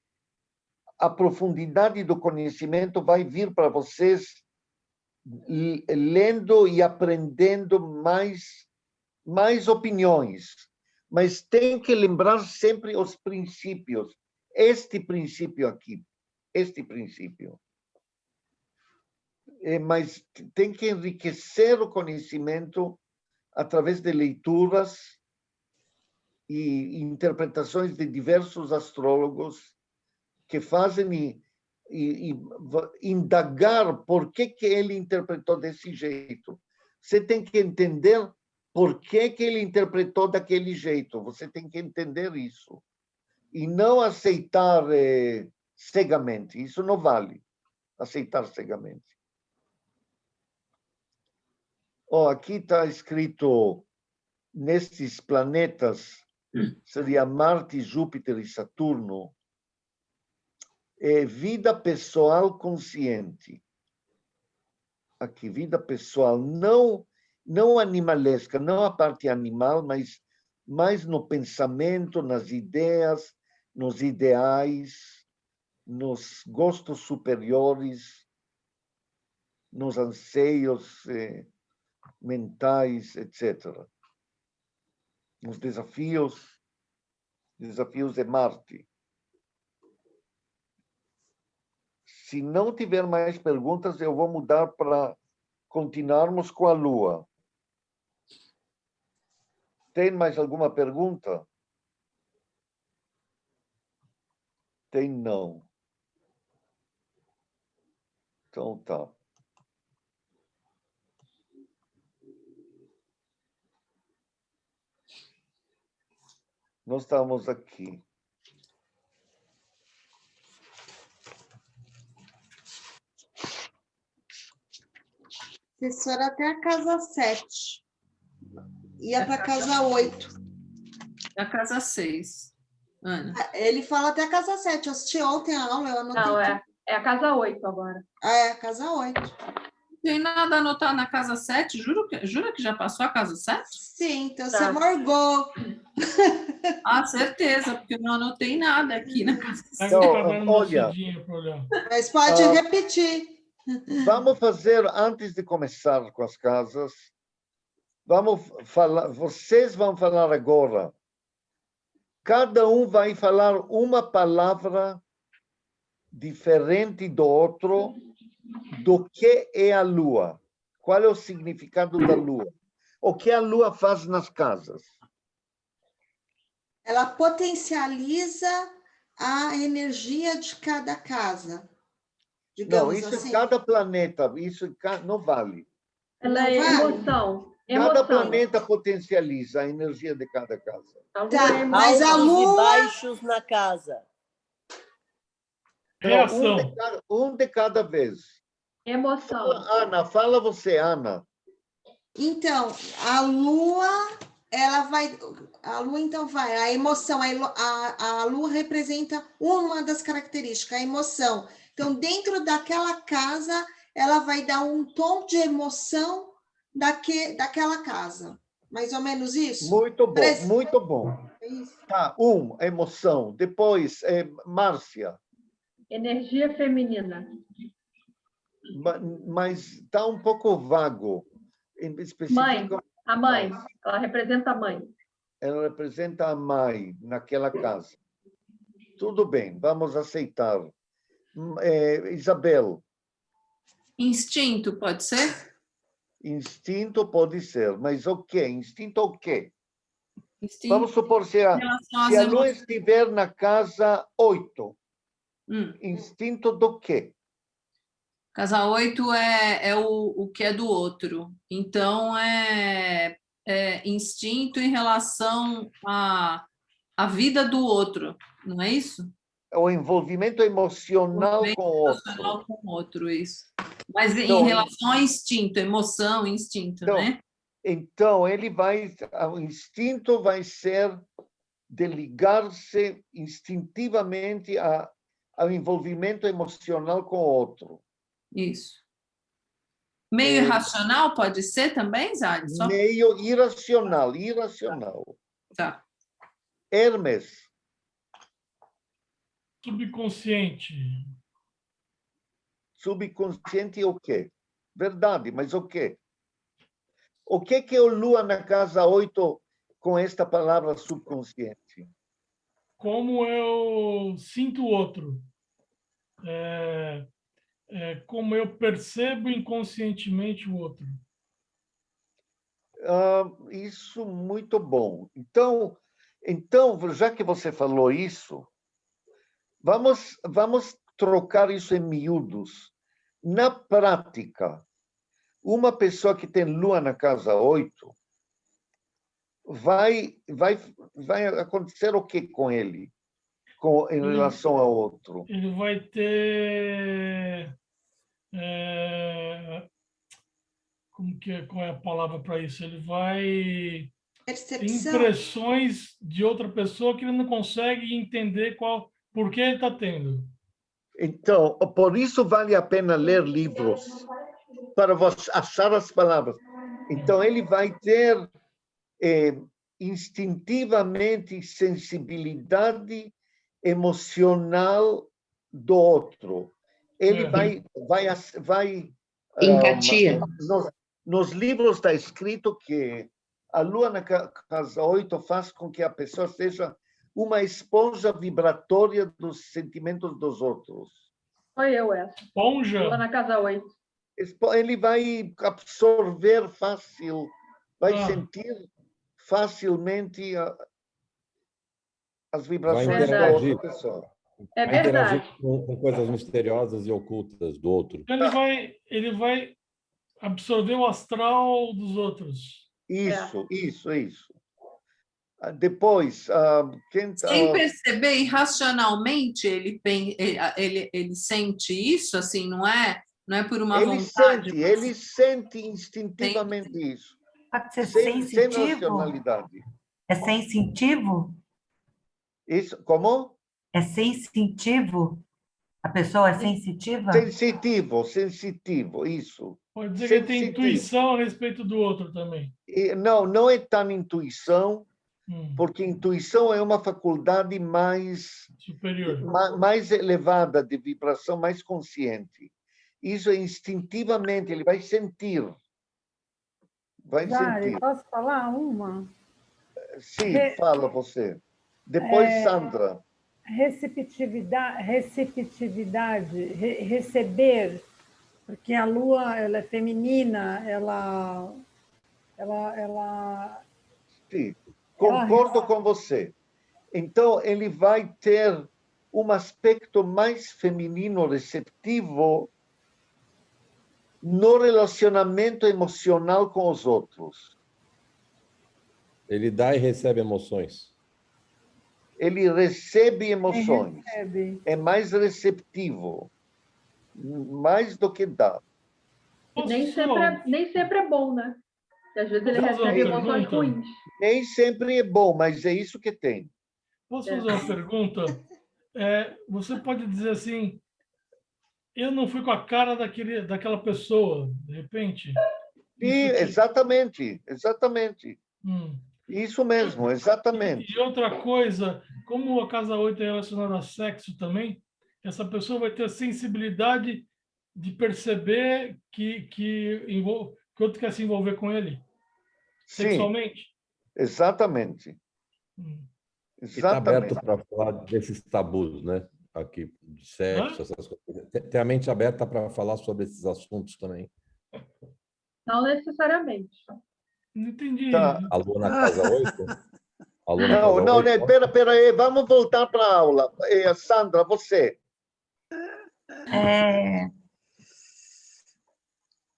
a profundidade do conhecimento vai vir para vocês lendo e aprendendo mais opiniões. Mas tem que lembrar sempre os princípios. Este princípio aqui, este princípio. Mas tem que enriquecer o conhecimento através de leituras e interpretações de diversos astrólogos que fazem e indagar por que ele interpretou desse jeito. Você tem que entender por que ele interpretou daquele jeito. Você tem que entender isso. E não aceitar cegamente. Isso não vale, aceitar cegamente. Aqui está escrito, nestes planetas, seria Marte, Júpiter e Saturno, é vida pessoal consciente. Aqui, vida pessoal, não animalesca, não a parte animal, mas mais no pensamento, nas ideias, nos ideais, nos gostos superiores, nos anseios mentais, etc. Os desafios de Marte. Se não tiver mais perguntas, eu vou mudar para continuarmos com a Lua. Tem mais alguma pergunta? Tem não. Então tá. Nós estamos aqui. Professora, até a casa 7. Ia para a casa 8. Da casa 6. Ana. Ele fala até a casa 7. Eu assisti ontem a aula, eu anotei. Não, tudo. é a casa 8 agora. Ah, é a casa 8. Não tem nada a anotar na casa 7? Jura que já passou a casa 7? Sim, então Tá. você morgou. Ah, certeza, porque eu não anotei nada aqui na casa 7. Aí Então, tá dando uma olha, cedinha para olhar. Mas pode repetir. Vamos fazer, antes de começar com as casas, vamos falar, vocês vão falar agora. Cada um vai falar uma palavra diferente do outro do que é a Lua. Qual é o significado da Lua? O que a Lua faz nas casas? Ela potencializa a energia de cada casa. Não, Digamos isso assim. em cada planeta, isso não vale. Ela Não é vale? emoção. Cada Emoção. planeta potencializa a energia de cada casa. A lua Tá, é mas a emoção. Altos e Lua- baixos na casa. Não, Reação. um de cada vez. Emoção. Ana, fala você, Ana. Então, a Lua, ela vai. A Lua, então, vai. A emoção, a Lua representa uma das características, a emoção. Então, dentro daquela casa, ela vai dar um tom de emoção daquela casa. Mais ou menos isso? Muito bom, Parece- muito bom. É isso. Tá, emoção. Depois, Márcia. Energia feminina. Mas está um pouco vago. Em específico, A mãe. Ela representa a mãe. ela representa a mãe naquela casa. Tudo bem, vamos aceitar. Isabel, Instinto, pode ser? instinto pode ser, mas o quê? Instinto o quê? Instinto Vamos supor se em a relação às Lua emoções. estiver na casa 8. Hum. Instinto do quê? Casa 8 é o que é do outro. Então, é instinto em relação à vida do outro, não é isso? O envolvimento emocional com o Emocional outro. com o outro, isso. Mas em Então, relação a instinto, emoção, instinto, né? Então, o instinto vai ser de ligar-se instintivamente ao envolvimento emocional com o outro. Isso. Meio irracional pode ser também, Zad? Só... Meio irracional. Tá. Hermes, Subconsciente. subconsciente o quê? Verdade, mas o quê? O que é o Lua na casa 8 com esta palavra subconsciente? Como eu sinto o outro. Como eu percebo inconscientemente o outro. Isso muito bom. Então, já que você falou isso, vamos trocar isso em miúdos. Na prática, uma pessoa que tem Lua na casa 8 vai acontecer o que com ele, em relação ao outro? Ele vai ter... qual é a palavra para isso? Ele vai ter Percepção. impressões de outra pessoa que ele não consegue entender por que ele está tendo. Então, por isso vale a pena ler livros, para você achar as palavras. Então, ele vai ter instintivamente sensibilidade emocional do outro. Ele vai Empatia. nos livros está escrito que a Lua na casa 8 faz com que a pessoa seja uma esponja vibratória dos sentimentos dos outros. Foi eu essa. Esponja? Lua na casa 8. Ele vai absorver fácil, vai sentir facilmente as vibrações da outra pessoa. É Vai verdade. interagir com coisas misteriosas e ocultas do outro. Ele vai absorver o astral dos outros. Isso. Depois, sem perceber, irracionalmente, ele sente isso, assim, não é por uma vontade. Ele sente instintivamente isso. Pode ser Sem sensitivo? racionalidade. É sensitivo? Isso, como? É sensitivo? A pessoa é sensitiva? Sensitivo, isso. Pode dizer que ele tem intuição a respeito do outro também. Não é tão intuição, porque intuição é uma faculdade mais superior, mais elevada de vibração, mais consciente. Isso é instintivamente, ele vai sentir. Sentir. Posso falar uma? Sim, fala você. Depois, Sandra. Receptividade, receber, porque a Lua ela é feminina, ela Sim, concordo com você. Então, ele vai ter um aspecto mais feminino, receptivo, no relacionamento emocional com os outros. Ele dá e recebe emoções. Ele recebe emoções. É mais receptivo. Mais do que dá. Nem sempre é bom, né? Porque às vezes ele recebe emoções ruins. Nem sempre é bom, mas é isso que tem. Posso fazer uma pergunta? Você pode dizer assim, eu não fui com a cara daquela pessoa, de repente? Exatamente. Isso mesmo, exatamente. E outra coisa, como a casa 8 é relacionada a sexo também, essa pessoa vai ter sensibilidade de perceber que o outro quer se envolver com ele sexualmente? Sim, exatamente. Está aberto para falar desses tabus, né? Aqui, de sexo, essas coisas. Tem a mente aberta para falar sobre esses assuntos também. Não necessariamente. Não entendi. Tá. A Lua na casa 8? Não, espera aí, vamos voltar para a aula. Sandra, você.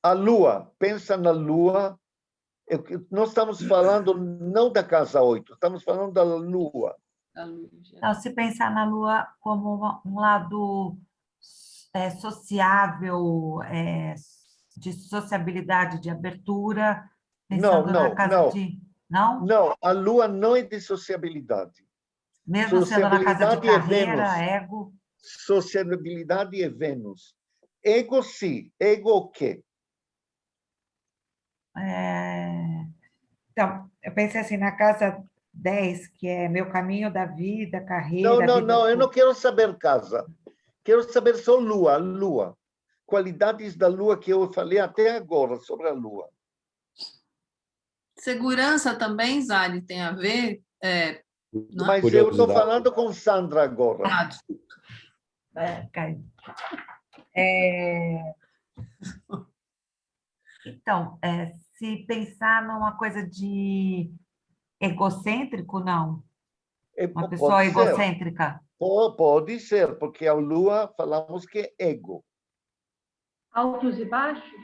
A Lua, pensa na Lua. Nós estamos falando não da casa 8, estamos falando da Lua. Então, se pensar na Lua como um lado sociável, de sociabilidade, de abertura, pensando na casa de... Não? Não, a Lua não é de sociabilidade. Mesmo sendo na casa de carreira, ego? Sociabilidade é Vênus. Ego, sim. Ego o quê? Então, eu pensei assim, na casa 10, que é meu caminho da vida, carreira... Não, eu não quero saber casa. Quero saber só Lua, Lua. Qualidades da Lua que eu falei até agora sobre a Lua. Segurança também, Zari, tem a ver? Mas eu estou falando com Sandra agora. Então, se pensar numa coisa de egocêntrico, não? Uma pessoa egocêntrica? Pode ser, porque a Lua falamos que é ego. Altos e baixos?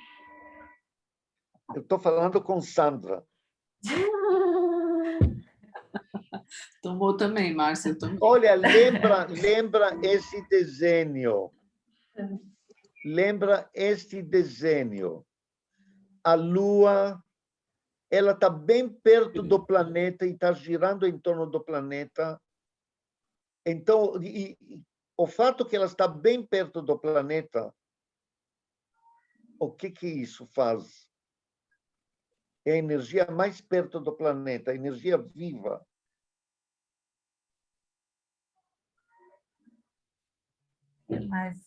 Eu estou falando com Sandra. Tomou também, Márcia. Olha, lembra esse desenho. Lembra este desenho. A Lua, ela está bem perto do planeta e está girando em torno do planeta. Então, o fato que ela está bem perto do planeta, o que isso faz? É a energia mais perto do planeta, a energia viva. Mas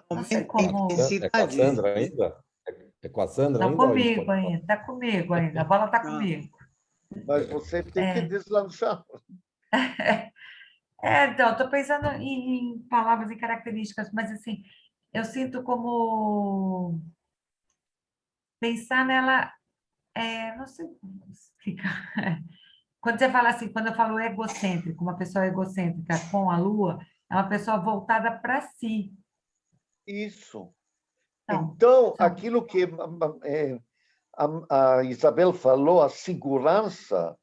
não sei como... É com a Sandra ainda? É com a Sandra ainda? Comigo ainda, está comigo ainda, a bola está comigo. Mas você tem que deslanchar. Então, estou pensando em palavras e características, mas assim, eu sinto como pensar nela, não sei como explicar. Quando você fala assim, quando eu falo egocêntrico, uma pessoa egocêntrica com a Lua, é uma pessoa voltada para si. Isso. Então, aquilo que a Isabel falou, a segurança,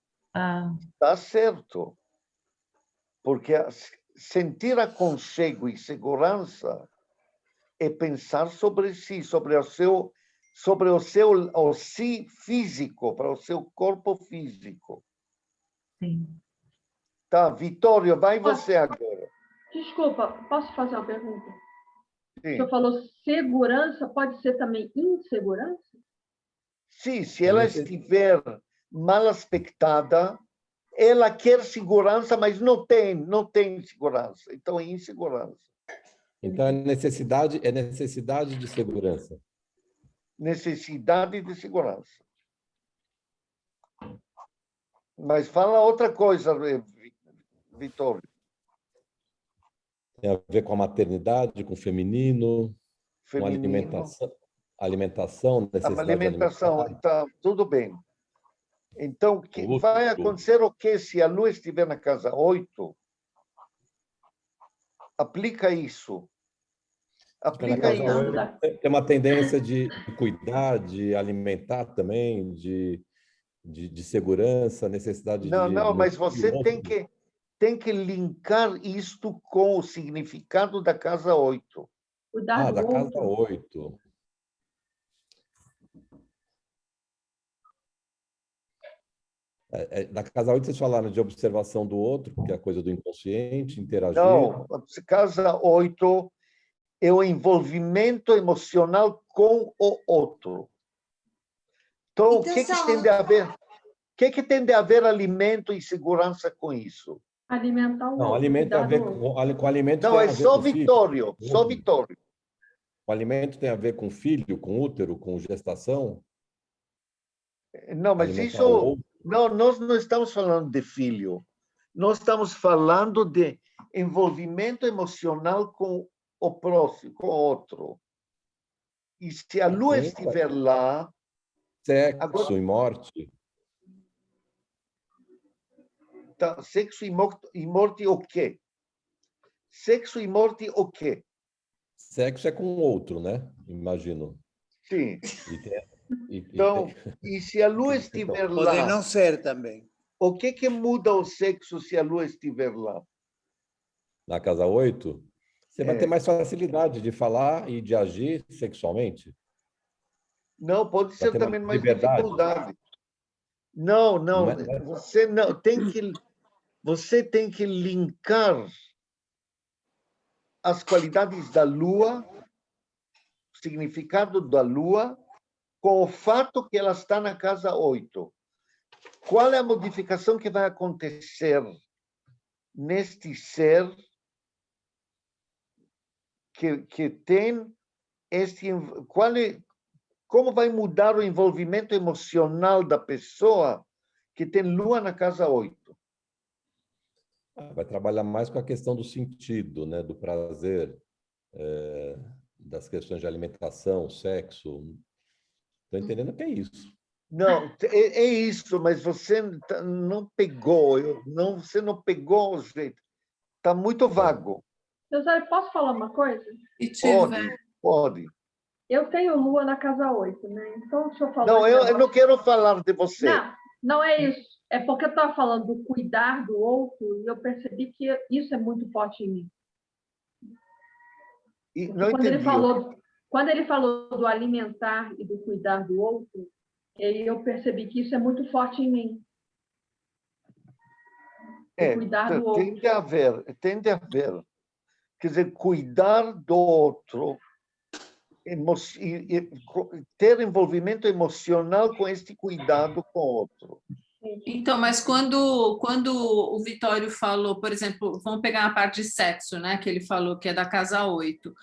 está certo. Porque sentir aconchego e segurança é pensar sobre si, sobre o si físico, para o seu corpo físico. Sim. Tá, Vitório, vai você agora. Desculpa, posso fazer uma pergunta? Sim. O senhor falou segurança, pode ser também insegurança? Sim, se ela estiver mal aspectada, ela quer segurança, mas não tem segurança. Então, é insegurança. Então, é necessidade de segurança. Necessidade de segurança. Mas fala outra coisa, Vitório. Tem a ver com a maternidade, com o feminino, com a alimentação, necessidade de alimentação. Então, tudo bem. Então, vai acontecer o que se a Lua estiver na casa 8? Aplica isso. Aplica isso. Tem uma tendência de cuidar, de alimentar também, de segurança, necessidade de... Não, mas você tem que linkar isto com o significado da casa 8. Da casa 8. Na casa 8, vocês falaram de observação do outro, que é a coisa do inconsciente, interagir. Não, casa 8 é o envolvimento emocional com o outro. Então, o que tem de haver? O que tem de haver alimento e segurança com isso? Alimentar o outro. Não, alimento tem a ver com alimento. Não, é só Vitório. Só Vitório. O alimento tem a ver com filho, com útero, com gestação? Não, mas isso... Não, nós não estamos falando de filho. Nós estamos falando de envolvimento emocional com o próximo, com o outro. E se a Lua estiver lá... Sexo e morte. Tá, sexo e morte o quê? Sexo e morte o quê? Sexo é com o outro, né? Imagino. Sim. Então, E se a Lua estiver lá... Pode não ser também. O que muda o sexo se a Lua estiver lá? na casa 8, você vai ter mais facilidade de falar e de agir sexualmente. Não, pode ser também mais liberdade. dificuldade. Não. Você tem que linkar as qualidades da Lua, o significado da Lua, com o fato que ela está na casa 8. Qual é a modificação que vai acontecer neste ser que tem como vai mudar o envolvimento emocional da pessoa que tem Lua na casa 8? Vai trabalhar mais com a questão do sentido, né? Do prazer, das questões de alimentação, sexo. Estou entendendo que é isso. Não, é isso, mas você não pegou, você não pegou o jeito. Está muito vago. José, posso falar uma coisa? Pode. Eu tenho Lua na casa 8, né? Então, deixa eu falar. Não, eu não quero falar de você. Não é isso. É porque eu estava falando do cuidar do outro e eu percebi que isso é muito forte em mim. Não entendi. Quando ele falou do alimentar e do cuidar do outro, eu percebi que isso é muito forte em mim. Cuidar do outro. Tende a haver. Quer dizer, cuidar do outro, ter envolvimento emocional com este cuidado com o outro. Então, mas quando o Vitório falou, por exemplo, vamos pegar a parte de sexo, né, que ele falou que é da casa 8,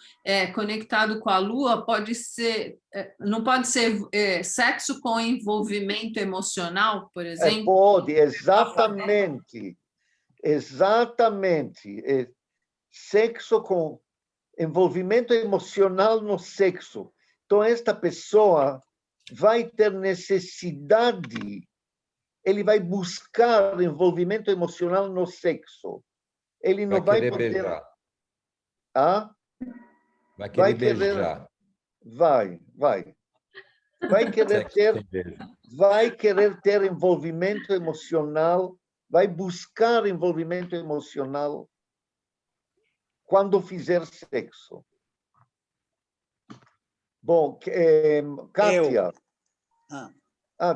conectado com a Lua, pode ser, não pode ser sexo com envolvimento emocional, por exemplo? Pode, exatamente. Exatamente. Sexo com envolvimento emocional no sexo. Então, esta pessoa vai ter necessidade, ele vai buscar envolvimento emocional no sexo. Ele não vai poder... Beijar. Vai querer beijar. Vai querer ter envolvimento emocional, vai buscar envolvimento emocional quando fizer sexo. Bom, Kátia.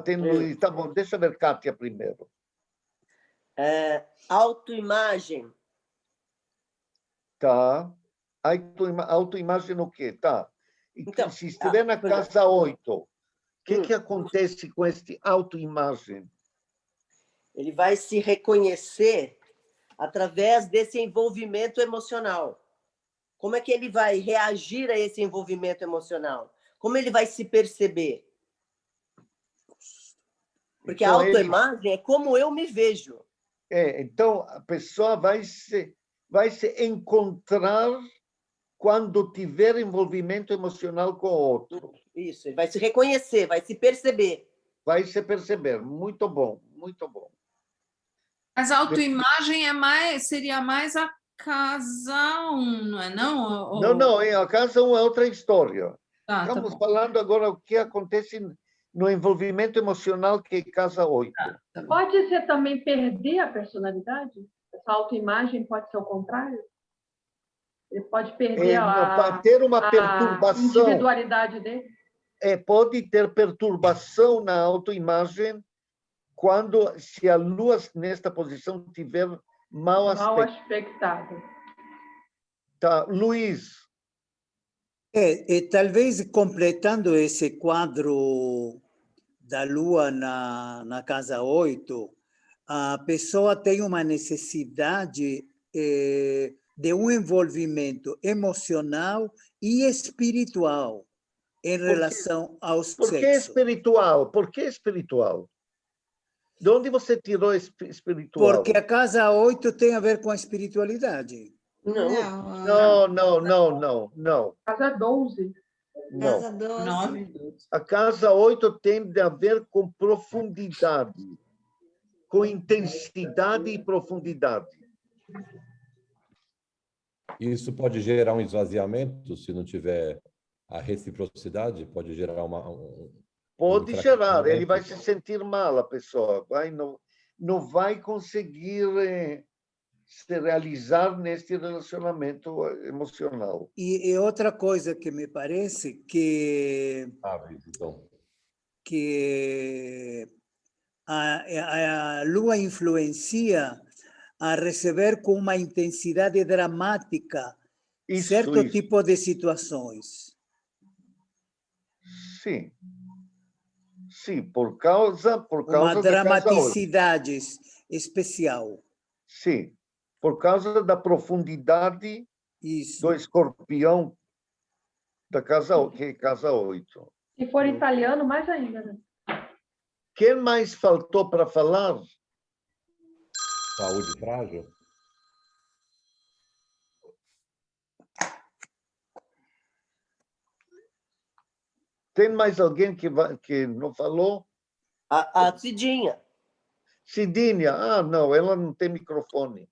Tem Luiz. Tá bom, deixa eu ver Kátia primeiro. Autoimagem. Tá. Autoimagem no quê? Tá. Então, se estiver na casa 8, o que acontece com este autoimagem? Ele vai se reconhecer através desse envolvimento emocional. Como é que ele vai reagir a esse envolvimento emocional? Como ele vai se perceber? Porque então, a autoimagem é como eu me vejo. Então, a pessoa vai se encontrar quando tiver envolvimento emocional com o outro. Isso, ele vai se reconhecer, vai se perceber. Vai se perceber. Muito bom, muito bom. Mas a autoimagem seria mais a casa 1, não é não? Não, a casa 1 é outra história. Estamos falando agora o que acontece no envolvimento emocional que é casa 8. Pode ser também perder a personalidade? Essa autoimagem pode ser o contrário? Ele pode perder ter uma perturbação, a individualidade dele? Pode ter perturbação na autoimagem se a Lua nesta posição tiver mau aspectado. Tá, Luiz. Talvez completando esse quadro da Lua na casa 8, a pessoa tem uma necessidade de um envolvimento emocional e espiritual em relação ao sexo. Por que espiritual? Por que espiritual? De onde você tirou espiritual? Porque a casa 8 tem a ver com a espiritualidade. Não. Casa 12. Não. Casa 12. A casa 8 tem a ver com profundidade, com intensidade e profundidade. Isso pode gerar um esvaziamento se não tiver a reciprocidade pode gerar Pode gerar, ele vai se sentir mal, a pessoa não vai conseguir se realizar neste relacionamento emocional. E outra coisa que me parece que a lua influencia a receber com uma intensidade dramática certo tipo de situações. Sim. Sim, por causa uma da dramaticidade especial. Sim, por causa da profundidade do escorpião da casa 8. Se for italiano, mais ainda, né? Quem mais faltou para falar? Saúde frágil. Tem mais alguém que não falou? A Cidinha. Cidinha. Ah, não, ela não tem microfone.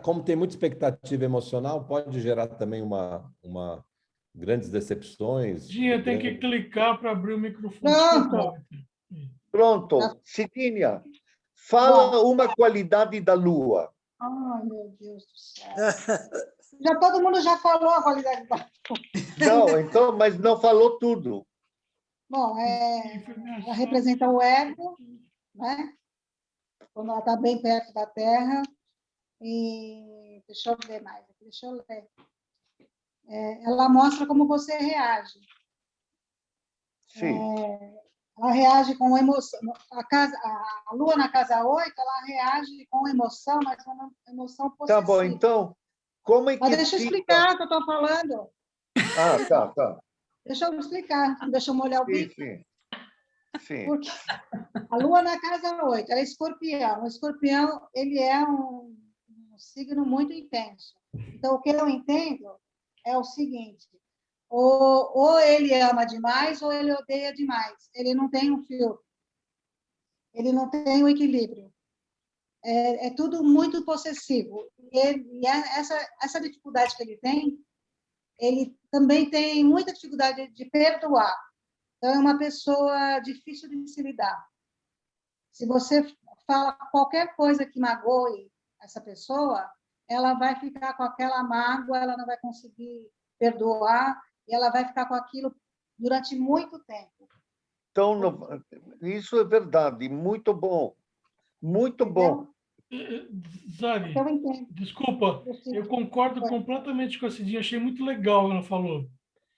Como tem muita expectativa emocional, pode gerar também grandes decepções. Cidinha tem que clicar para abrir o microfone. Pronto. Cidinha, fala uma qualidade da Lua. Ai, meu Deus do céu. Todo mundo já falou a qualidade da Lua. Não, então, mas não falou tudo. Bom, ela representa o ego, né? Quando ela está bem perto da Terra. E deixa eu ver mais. Deixa eu ler. Ela mostra como você reage. Sim. Ela reage com emoção. A Lua na casa 8, ela reage com emoção, mas com emoção possessiva. Tá bom, então, como é que... Mas deixa eu explicar o que eu estou falando. Ah, tá. Deixa eu explicar, deixa eu molhar o bico. Sim. Porque a Lua na casa 8, ela é escorpião. O escorpião, ele é um signo muito intenso. Então, o que eu entendo é o seguinte, ou ele ama demais ou ele odeia demais. Ele não tem um filtro. Ele não tem um equilíbrio. É tudo muito possessivo. E essa dificuldade que ele também tem muita dificuldade de perdoar. Então, é uma pessoa difícil de se lidar. Se você fala qualquer coisa que magoe essa pessoa, ela vai ficar com aquela mágoa, ela não vai conseguir perdoar, e ela vai ficar com aquilo durante muito tempo. Então, isso é verdade, muito bom. Muito bom. Zari, desculpa, eu concordo completamente com a Cidinha, achei muito legal o que ela falou.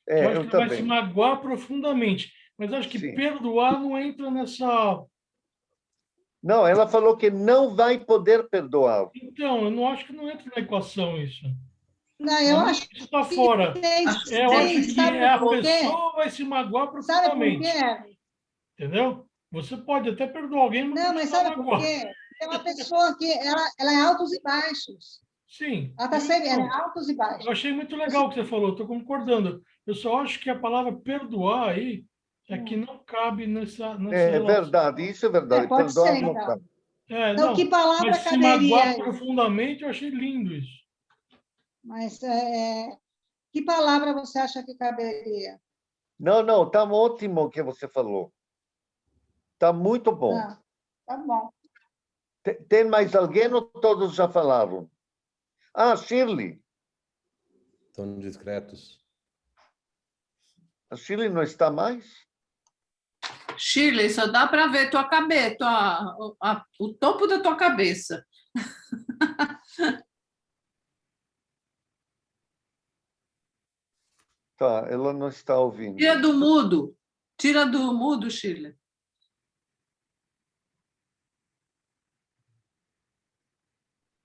Eu acho que ela vai se magoar profundamente, mas acho que perdoar não entra nessa... Não, ela falou que não vai poder perdoar. Então, eu não acho que não entra na equação isso. Não, eu acho que está fora. Eu acho que a pessoa vai se magoar profundamente. Sabe por quê? Entendeu? Você pode até perdoar alguém, mas sabe por quê? É uma pessoa que ela é altos e baixos. Sim. Ela está sempre altos e baixos. Eu achei muito legal o que você falou, estou concordando. Eu só acho que a palavra perdoar aí é que não cabe nessa relação. Verdade, isso é verdade. Pode perdoar ser, não então. cabe. Então, que palavra mas se caberia? Magoar profundamente, eu achei lindo isso. Mas que palavra você acha que caberia? Não, está ótimo o que você falou. Está muito bom. Tá bom. Tem mais alguém ou todos já falaram? Ah, Shirley. Estão discretos. A Shirley não está mais? Shirley, só dá para ver tua cabeça, o topo da tua cabeça. Tá, ela não está ouvindo. Tira do mudo, Shirley.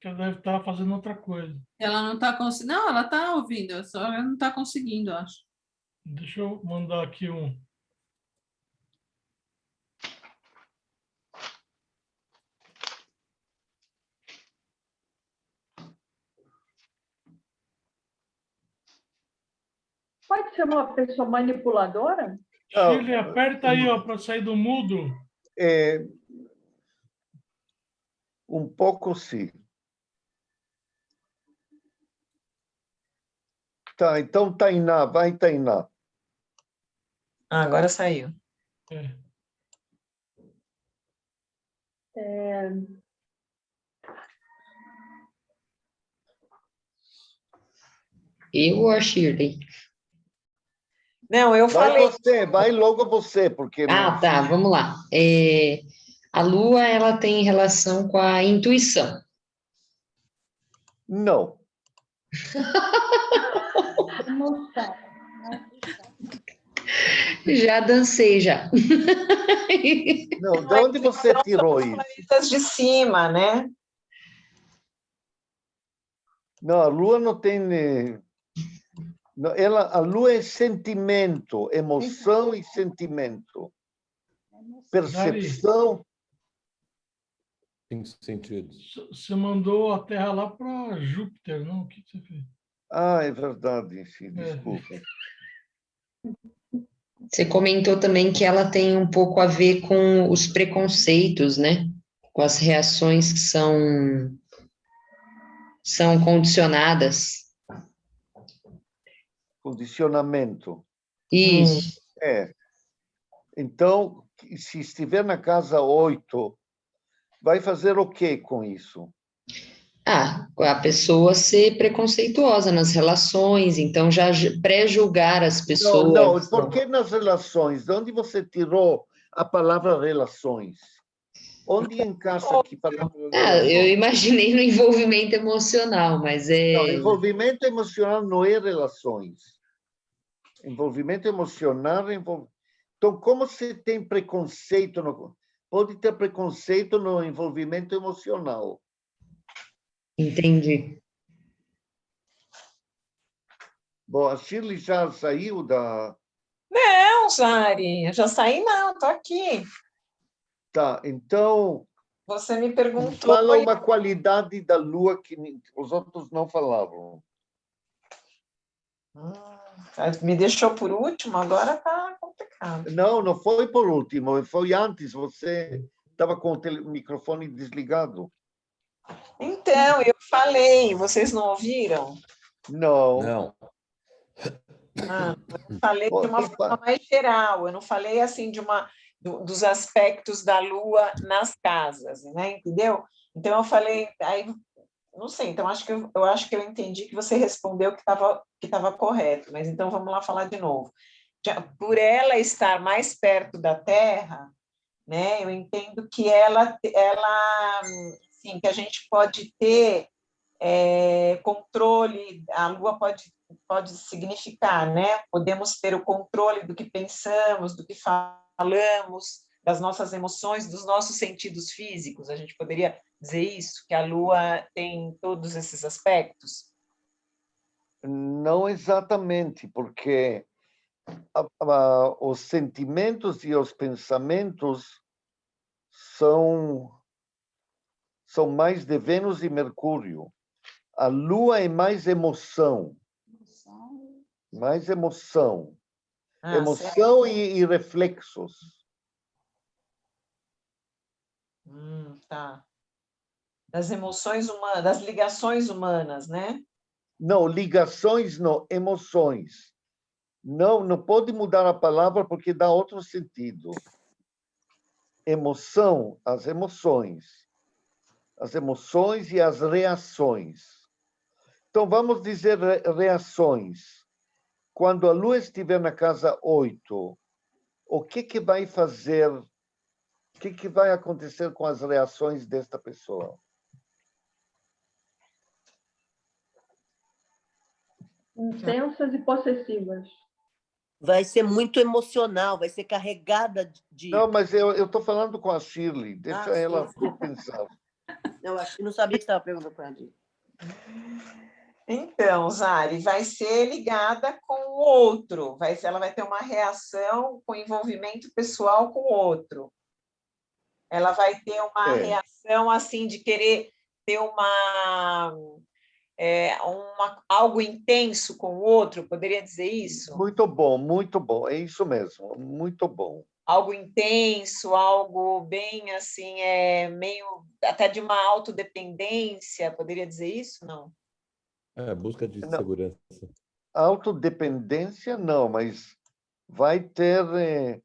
Ela deve estar fazendo outra coisa. Ela não está conseguindo. Não, ela está ouvindo, só ela não está conseguindo, eu acho. Deixa eu mandar aqui um. Pode ser uma pessoa manipuladora? Shirley, aperta aí para sair do mudo. Um pouco, sim. Tá, então, Tainá, vai, Tainá. Ah, agora saiu. Eu ou a Shirley? Não, eu Vai falei. você, vai logo você, porque... Ah, tá, vamos lá. A Lua, ela tem relação com a intuição. Não. Emoção. Já dancei, já. Não, de onde você tirou isso? Planetas de cima, né? Não, a Lua não tem... Não, a Lua é sentimento, emoção e sentimento. Percepção. 5 sentidos. Você mandou a Terra lá para Júpiter, não? O que você fez? Ah, é verdade, sim, desculpa. Você comentou também que ela tem um pouco a ver com os preconceitos, né? Com as reações que são condicionadas. Condicionamento. Isso. Então, se estiver na casa 8, vai fazer o quê com isso? A pessoa ser preconceituosa nas relações, então já pré-julgar as pessoas. Não, por que nas relações? De onde você tirou a palavra relações? Onde encaixa aqui a palavra relações? Eu imaginei no envolvimento emocional, mas Não, envolvimento emocional não é relações. Envolvimento emocional... Então, como você tem preconceito? Pode ter preconceito no envolvimento emocional. Entendi. Bom, a Shirley já saiu da... Não, Zari, eu já saí, não, estou aqui. Tá, então... Você me perguntou... Fala uma qualidade da Lua que os outros não falavam. Me deixou por último, agora está complicado. Não foi por último, foi antes. Você estava com o microfone desligado. Então, eu falei, vocês não ouviram? Não. Eu falei de uma forma mais geral, eu não falei assim dos aspectos da Lua nas casas, né? Entendeu? Então, eu falei, aí, não sei, então eu acho que eu entendi que você respondeu que estava correto, mas então vamos lá falar de novo. Por ela estar mais perto da Terra, né, eu entendo que sim, que a gente pode ter controle, a Lua pode significar, né? Podemos ter o controle do que pensamos, do que falamos, das nossas emoções, dos nossos sentidos físicos. A gente poderia dizer isso, que a Lua tem todos esses aspectos? Não exatamente, porque os sentimentos e os pensamentos são mais de Vênus e Mercúrio. A Lua é mais emoção. Mais emoção. Emoção e reflexos. Tá. Das emoções humanas, das ligações humanas, né? Não, ligações não, emoções. Não pode mudar a palavra porque dá outro sentido. Emoção, as emoções. As emoções e as reações. Então, vamos dizer reações. Quando a Lua estiver na casa 8, o que vai fazer? O que vai acontecer com as reações desta pessoa? Intensas e possessivas. Vai ser muito emocional, vai ser carregada de... Não, mas eu estou falando com a Shirley. Deixa ela pensar. Eu acho que não sabia que estava perguntando para a Shirley. Então, Zari, vai ser ligada com o outro, ela vai ter uma reação com envolvimento pessoal com o outro. Ela vai ter uma reação assim de querer ter algo intenso com o outro, poderia dizer isso? Muito bom, é isso mesmo, muito bom. Algo intenso, algo bem assim, meio até de uma autodependência, poderia dizer isso? Não? Busca de segurança. autodependência, não, mas vai ter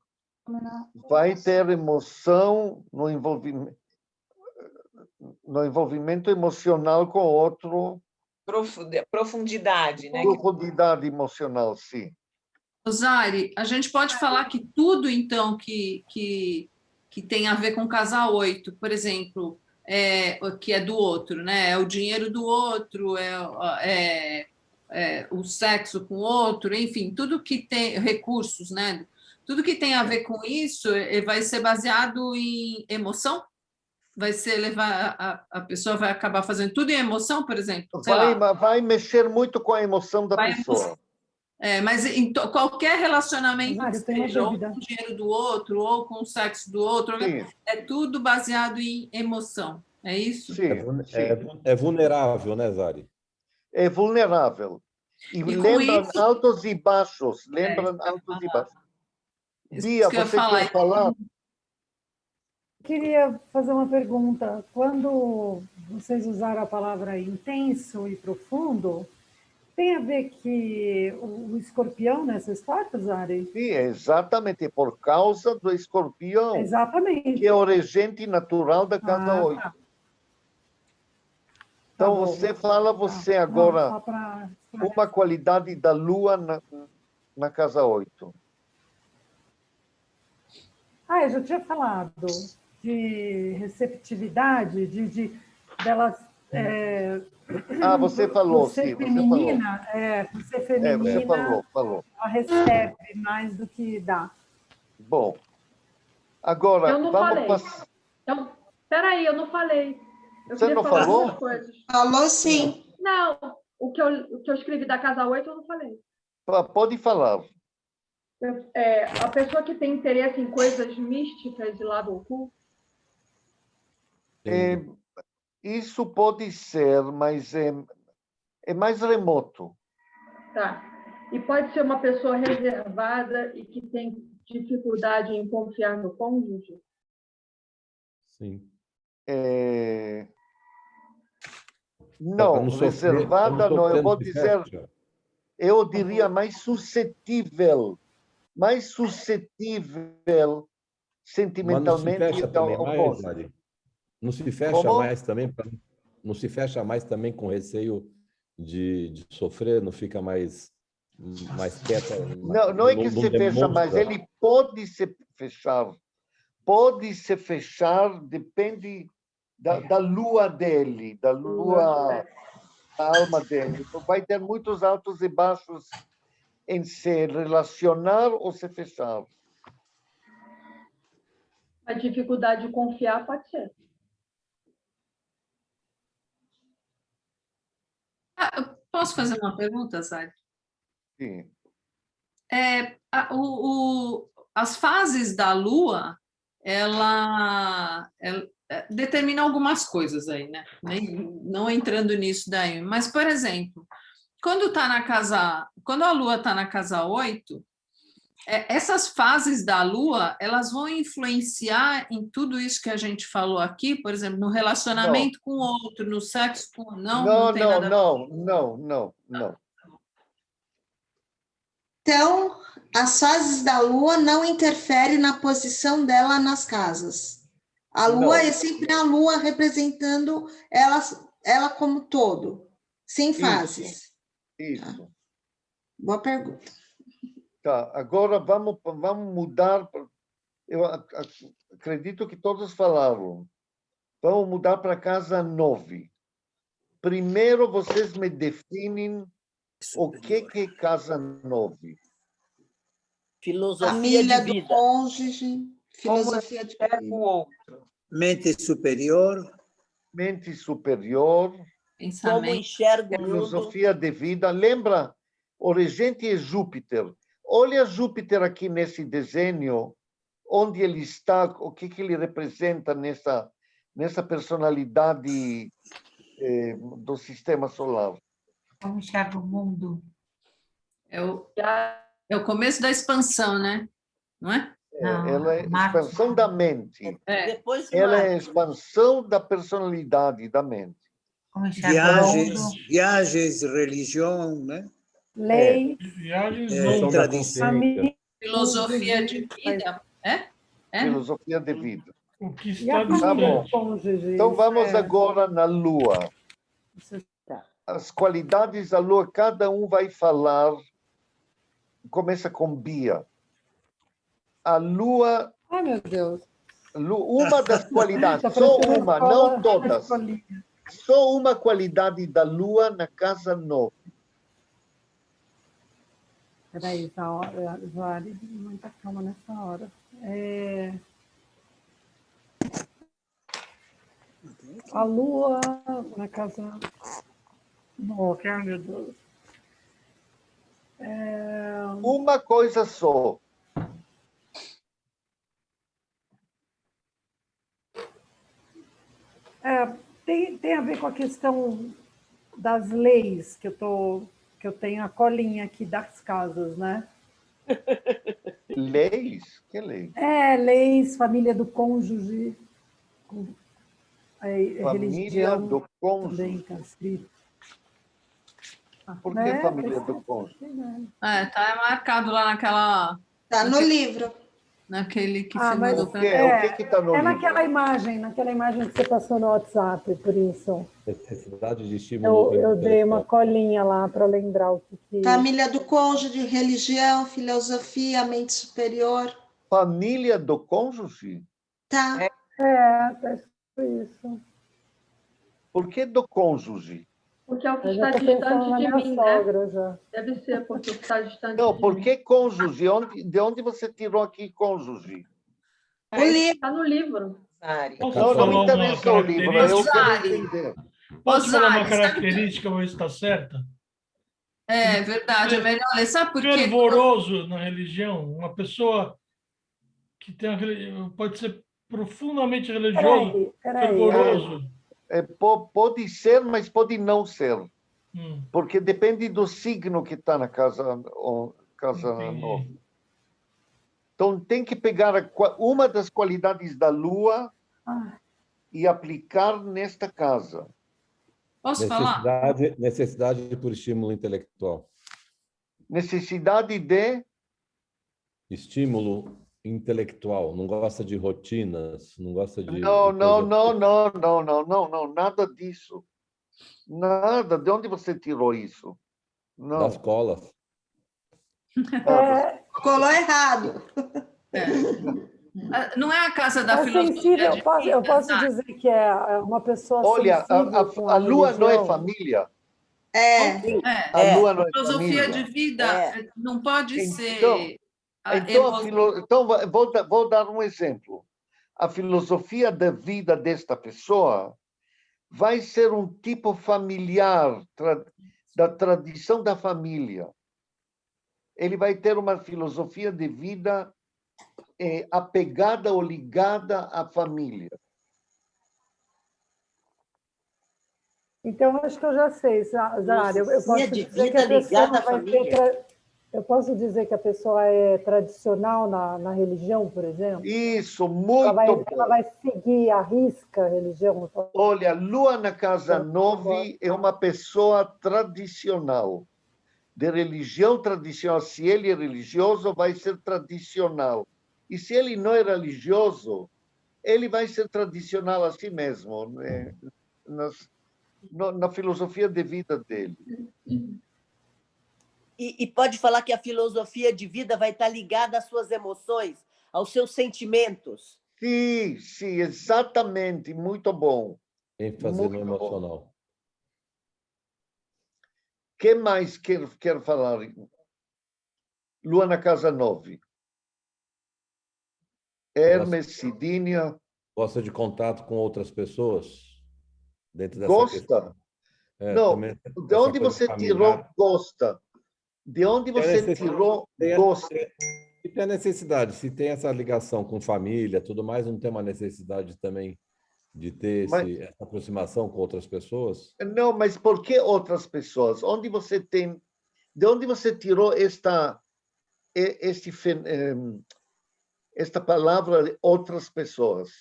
emoção no envolvimento emocional com o outro. Profundidade, né? Profundidade emocional, sim. Zari, a gente pode falar que tudo, então, que tem a ver com casa 8, por exemplo, que é do outro, né? É o dinheiro do outro, o sexo com o outro, enfim, tudo que tem recursos, né? Tudo que tem a ver com isso vai ser baseado em emoção? Vai ser levar a pessoa vai acabar fazendo tudo em emoção, por exemplo? Vai mexer muito com a emoção da pessoa. Mas em qualquer relacionamento, Eu tenho uma seja ou dúvida. com o dinheiro do outro, ou com o sexo do outro, é tudo baseado em emoção. É isso? Sim, é vulnerável, né, Zari? É vulnerável. E lembra altos e baixos. Lembra altos e baixos. Bia, você quer falar? Queria fazer uma pergunta. Quando vocês usaram a palavra intenso e profundo, tem a ver que o escorpião nessa história, Zari? Sim, exatamente, por causa do escorpião. Exatamente. Que é o regente natural da casa 8. Tá. Então, você fala agora uma qualidade da Lua na casa 8. Eu já tinha falado de receptividade, delas... você falou, ser sim. Feminina, por ser feminina, você falou. Ela recebe mais do que dá. Bom, agora eu não vamos passar. Então, peraí, eu não falei. Você não falou? Falou sim. Não, o que eu escrevi da casa 8 eu não falei. Pode falar. A pessoa que tem interesse em coisas místicas de lado oculto. Isso pode ser, mas é mais remoto. Tá. E pode ser uma pessoa reservada e que tem dificuldade em confiar no cônjuge? Sim. Não, reservada não. Eu vou dizer, eu diria mais suscetível sentimentalmente. Não se fecha mais também, não se fecha mais também com receio de sofrer, não fica mais quieto. Não é que se fecha, mas ele pode se fechar. Pode se fechar, depende da lua dele, da lua, da alma dele. Então, vai ter muitos altos e baixos em se relacionar ou se fechar. A dificuldade de confiar pode ser. Posso fazer uma pergunta, Zari? Sim. As fases da Lua, ela determina algumas coisas aí, né? Não entrando nisso daí. Mas, por exemplo, quando a Lua está na casa 8, essas fases da Lua, elas vão influenciar em tudo isso que a gente falou aqui, por exemplo, no relacionamento com o outro, no sexo com... Não. Então, as fases da Lua não interferem na posição dela nas casas. A Lua é sempre a Lua representando ela como todo, sem fases. Isso. Boa pergunta. Tá, agora vamos mudar. Eu acredito que todos falaram. Vamos mudar para a casa 9. Primeiro, vocês me definem o que é casa 9. Filosofia de vida. Do cônjuge, filosofia de vida. O outro. Mente superior. Mente superior. Pensamento. Como enxerga o mundo. Filosofia de vida. Lembra, o regente é Júpiter. Olha Júpiter aqui nesse desenho, onde ele está, o que ele representa nessa personalidade do sistema solar. Como enxerga o mundo. É o começo da expansão, né? Não é? Ela é a expansão da mente. Depois ela é a expansão da personalidade da mente. Viagens, religião, né? Lei, Viagens Questão longas. da tradição. consciência. Filosofia de vida, Filosofia de vida. O que e está a família bom. do cônjuge. Então, vamos isso é- agora na Lua. isso é- As qualidades da Lua, cada um vai falar. Começa com Bia. A Lua, Ai, meu Deus. uma das qualidades, Tá só parecendo uma, escola- não todas. escolinha. Só uma qualidade da Lua na casa 9. Peraí, tá, vale muita calma nessa hora. A Lua na casa... Não, ai, meu Deus. Uma coisa só. Tem a ver com a questão das leis, que eu tenho a colinha aqui das casas, né? Leis? Que leis? Leis, família do cônjuge, Família religião do cônjuge. também está escrito. Por que Né? família do cônjuge? tá marcado lá naquela, Tá no livro. naquele que Ah, você mas- mandou O para que, mim. o que está no livro? naquela imagem que você passou no WhatsApp, por isso. Necessidade de estímulo Eu dei uma intelectual. colinha lá para lembrar o que... Família do cônjuge, religião, filosofia, mente superior. Família do cônjuge? Tá. tá isso. Por que do cônjuge? Porque é o que Eu está já estou pensando distante na de minha mim, né? sogra, já. Deve ser porque o que está distante Não, de por mim. que cônjuge? De onde você tirou aqui cônjuge? O livro. Está no livro. Posso Não, falar não me uma interessa o livro, eu quero Osari. entender. Posso falar uma Osari, sabe característica, ver se está certa? É verdade, é melhor ler. Sabe por quê? Fervoroso na religião, uma pessoa que pode ser profundamente religioso, Peraí. fervoroso. Pode ser, mas pode não ser. Hum, Porque depende do signo que está na casa entendi. 9. Então, tem que pegar uma das qualidades da Lua e aplicar nesta casa. Posso falar? Necessidade por estímulo intelectual. Necessidade de... Estímulo intelectual. Não gosta de rotinas, não gosta de... Não, de não, coisa- nada disso. Nada. De onde você tirou isso? Não. Das colas. Colou errado. Não é a casa da É filosofia sensível, de eu vida, posso sabe? dizer que é uma pessoa Olha, sensível com a Lua não é religião. família. A Lua não é Filosofia família. de vida não pode ser... Então, vou dar um exemplo. A filosofia da vida desta pessoa vai ser um tipo familiar, da tradição da família. Ele vai ter uma filosofia de vida apegada ou ligada à família. Então, acho que eu já sei, Zara. Eu posso de dizer que vida a pessoa ligada à vai família. Eu posso dizer que a pessoa é tradicional na religião, por exemplo? Isso, muito bom. Ela vai seguir à risca a religião? Olha, Lua na casa 9 é uma pessoa tradicional, de religião tradicional. Se ele é religioso, vai ser tradicional. E se ele não é religioso, ele vai ser tradicional a si mesmo, né? Na filosofia de vida dele. E pode falar que a filosofia de vida vai estar ligada às suas emoções, aos seus sentimentos. Sim, exatamente. Muito bom. ênfase Muito no emocional. O que mais quer falar? Lua na casa 9. Hermes, Sidínia. Gosta de contato com outras pessoas? Dentro dessa Gosta? questão. Não, também, de onde você tirou gosta? De onde você tirou gosta? Se tem a necessidade, se tem essa ligação com família, tudo mais, não tem uma necessidade também de ter essa aproximação com outras pessoas? Não, mas por que outras pessoas? Onde você tem? De onde você tirou esta palavra outras pessoas?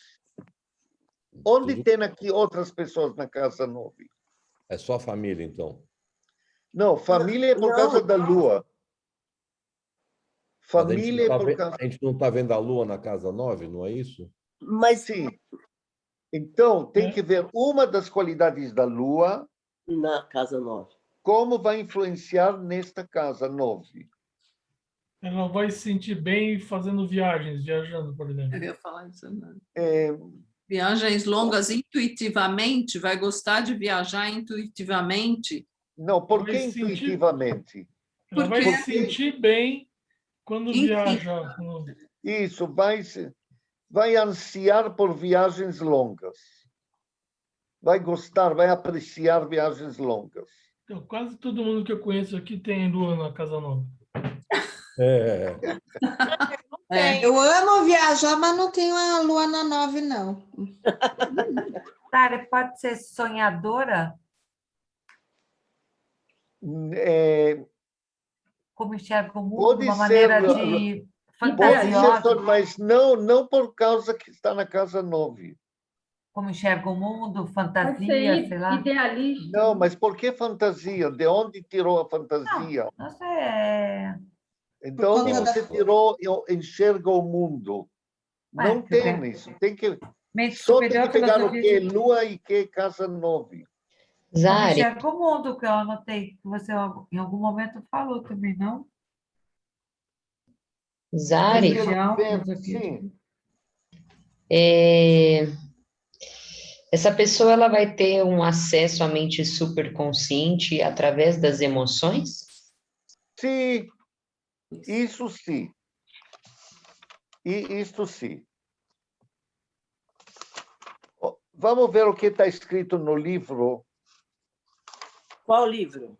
Onde tem aqui outras pessoas na casa 9? É só a família, então? Não, família é por causa da lua. Mas Família é por causa... a gente não está vendo a lua na casa 9, não é isso? Mas Sim. Então, tem que ver uma das qualidades da lua na casa 9. Como vai influenciar nesta casa 9. Ela vai se sentir bem fazendo viajando, por exemplo. Eu ia falar isso, né? É, Viagens longas intuitivamente, vai gostar de viajar intuitivamente? não, por que Vai sentir- intuitivamente? Ela vai Porque- se sentir bem quando Enfim. viaja. Isso, vai ansiar por viagens longas. Vai gostar, vai apreciar viagens longas. Então, quase todo mundo que eu conheço aqui tem lua na casa 9. Eu amo viajar, mas não tenho a lua na 9, não. Sara, pode ser sonhadora? É, Como enxerga o mundo Pode de uma ser, maneira de pode fantasiosa? ser, mas não por causa que está na casa 9. Como enxerga o mundo, Pode fantasia, ser sei lá. idealista. Não, mas por que fantasia? De onde tirou a fantasia? Não sei, De onde conta você da- tirou enxerga o mundo? Não que tem isso. Tem que mente só tem superior, que pegar o filosofia que é lua e que é casa 9. Como Zari, enxerga o mundo, que eu anotei, que você em algum momento falou também, não? Zari, Religião, Ver, filosofia. sim. Essa pessoa ela vai ter um acesso à mente superconsciente através das emoções? Sim, isso sim. E isto sim. Vamos ver o que está escrito no livro. Qual livro?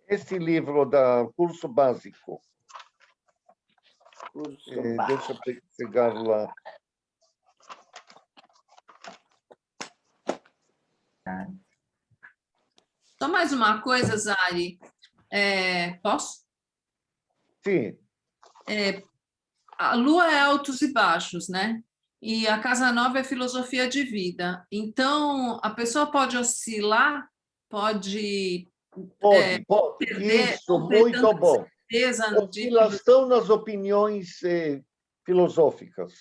Esse livro do curso básico. Curso Deixa eu pegar lá. Só mais uma coisa, Zari. Posso? Sim. A Lua é altos e baixos, né? E a casa 9 é filosofia de vida. Então, a pessoa pode oscilar, pode Pode. perder, Isso, não ter muito tanta bom. certeza de Oscilação nas opiniões filosóficas.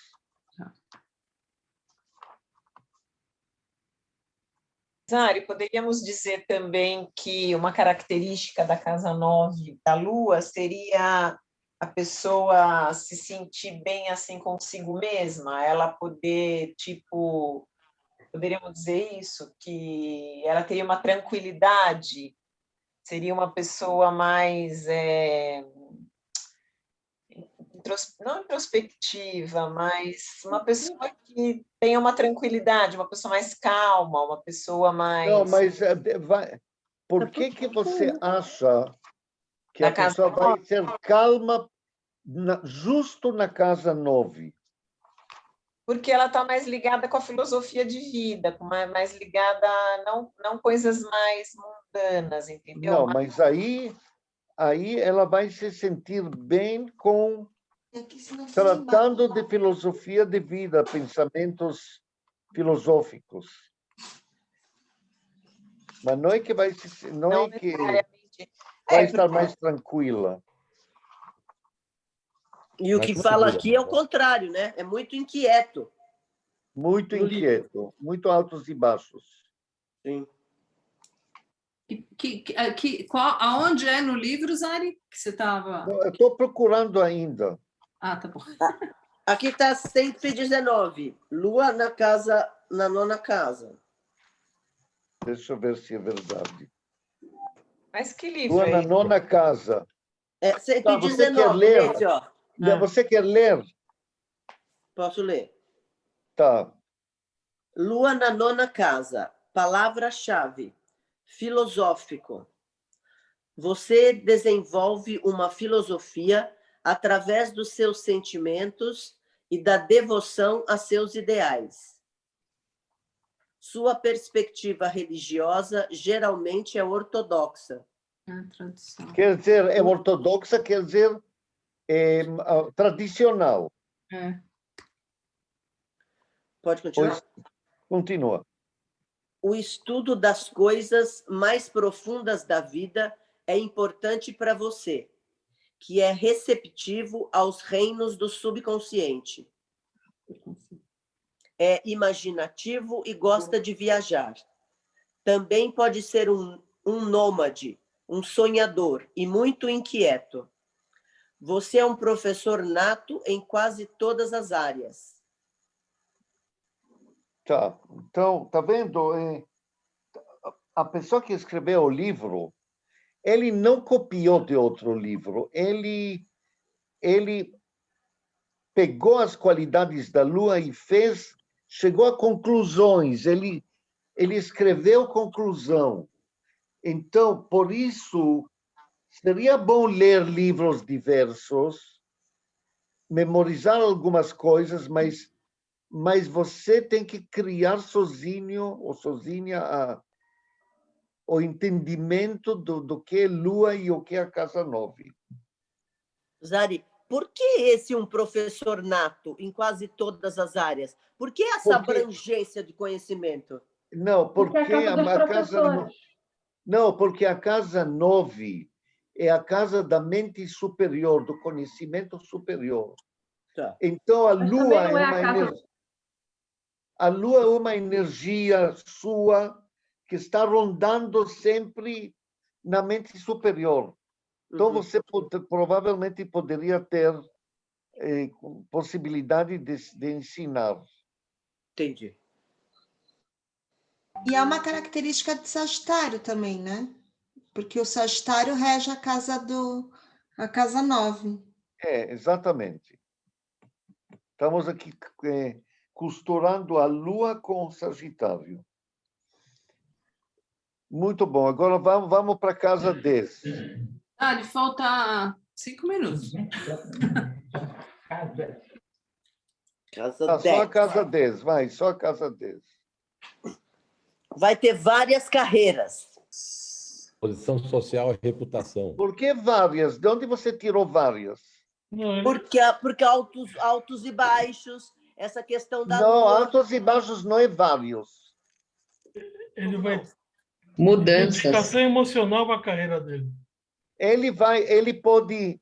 Zari, poderíamos dizer também que uma característica da casa 9 da Lua seria a pessoa se sentir bem assim consigo mesma, ela poder, tipo, poderíamos dizer isso, que ela teria uma tranquilidade, seria uma pessoa mais, não introspectiva, mas uma pessoa que tenha uma tranquilidade, uma pessoa mais calma, uma pessoa mais... Não, mas por que você acha que a pessoa vai ser calma justo na casa 9? Porque ela está mais ligada com a filosofia de vida, mais ligada a não coisas mais mundanas, entendeu? Não, mas aí ela vai se sentir bem tratando de filosofia de vida, pensamentos filosóficos. Mas não é que vai estar mais tranquila. E o que fala aqui é o contrário, né? É muito inquieto. Muito inquieto, muito altos e baixos. Sim. Aonde é no livro, Zari, que você estava? Eu estou procurando ainda. Ah, tá bom. Aqui está 119. Lua na 9ª casa. Deixa eu ver se é verdade. Mas que livro Lua é na esse? 9ª casa. É 119. Você quer ler? Esse, ó. Você quer ler? Posso ler? Tá. Lua na 9ª casa. Palavra-chave. Filosófico. Você desenvolve uma filosofia através dos seus sentimentos e da devoção a seus ideais. Sua perspectiva religiosa geralmente é ortodoxa. Quer dizer, é ortodoxa, quer dizer tradicional. Pode continuar? Continua. O estudo das coisas mais profundas da vida é importante para você, que é receptivo aos reinos do subconsciente. É imaginativo e gosta de viajar. Também pode ser um nômade, um sonhador e muito inquieto. Você é um professor nato em quase todas as áreas. Tá, então, tá vendo? A pessoa que escreveu o livro, ele não copiou de outro livro, ele pegou as qualidades da Lua e chegou a conclusões, ele escreveu conclusão. Então, por isso, seria bom ler livros diversos, memorizar algumas coisas, mas você tem que criar sozinho ou sozinha o entendimento do que é Lua e o que é a Casa 9. Zari, por que esse um professor nato em quase todas as áreas? Por que essa abrangência de conhecimento? Não, porque porque a Casa 9 é a casa da mente superior, do conhecimento superior. Tá. Então, a Lua é uma energia sua que está rondando sempre na mente superior. Então, você provavelmente poderia ter possibilidade de ensinar. Entendi. E é uma característica de Sagitário também, né? Porque o Sagitário rege a casa 9. Exatamente. Estamos aqui costurando a Lua com o Sagitário. Muito bom. Agora vamos para a casa 10. Lhe falta 5 minutos. Casa 10. Só a casa 10, vai, só a casa 10. Vai ter várias carreiras. Posição social e reputação. Por que várias? De onde você tirou várias? Porque altos e baixos, essa questão da Não, Lua. altos e baixos não é vários. Ele vai... Mudanças. Dedicação emocional para a carreira dele. Ele pode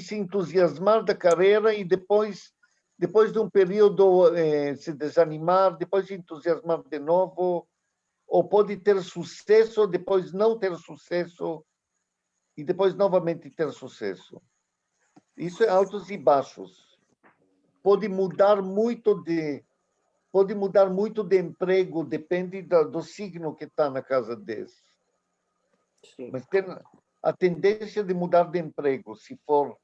se entusiasmar da carreira e depois de um período se desanimar, depois se entusiasmar de novo, ou pode ter sucesso, depois não ter sucesso, e depois novamente ter sucesso. Isso é altos e baixos. Pode mudar muito de emprego, depende do signo que está na casa 10. Sim. Mas tem a tendência de mudar de emprego, se for...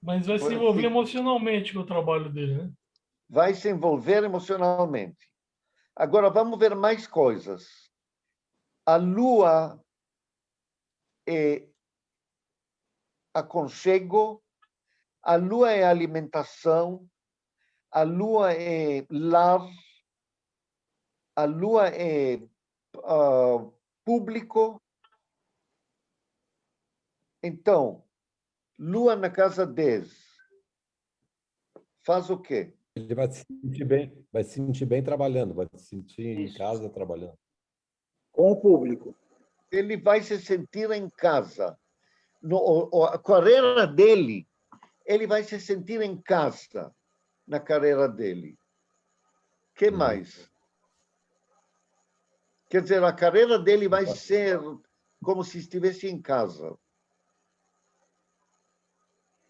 Mas vai se envolver emocionalmente com o trabalho dele, né? Vai se envolver emocionalmente. Agora, vamos ver mais coisas. A Lua é aconchego, a Lua é alimentação, a Lua é lar, a Lua é público. Então, Lua na casa 10 faz o quê? Ele vai se sentir bem trabalhando, vai se sentir em casa trabalhando. Com o público. Ele vai se sentir em casa. A carreira dele, ele vai se sentir em casa na carreira dele. O que mais? Quer dizer, a carreira dele vai ser como se estivesse em casa.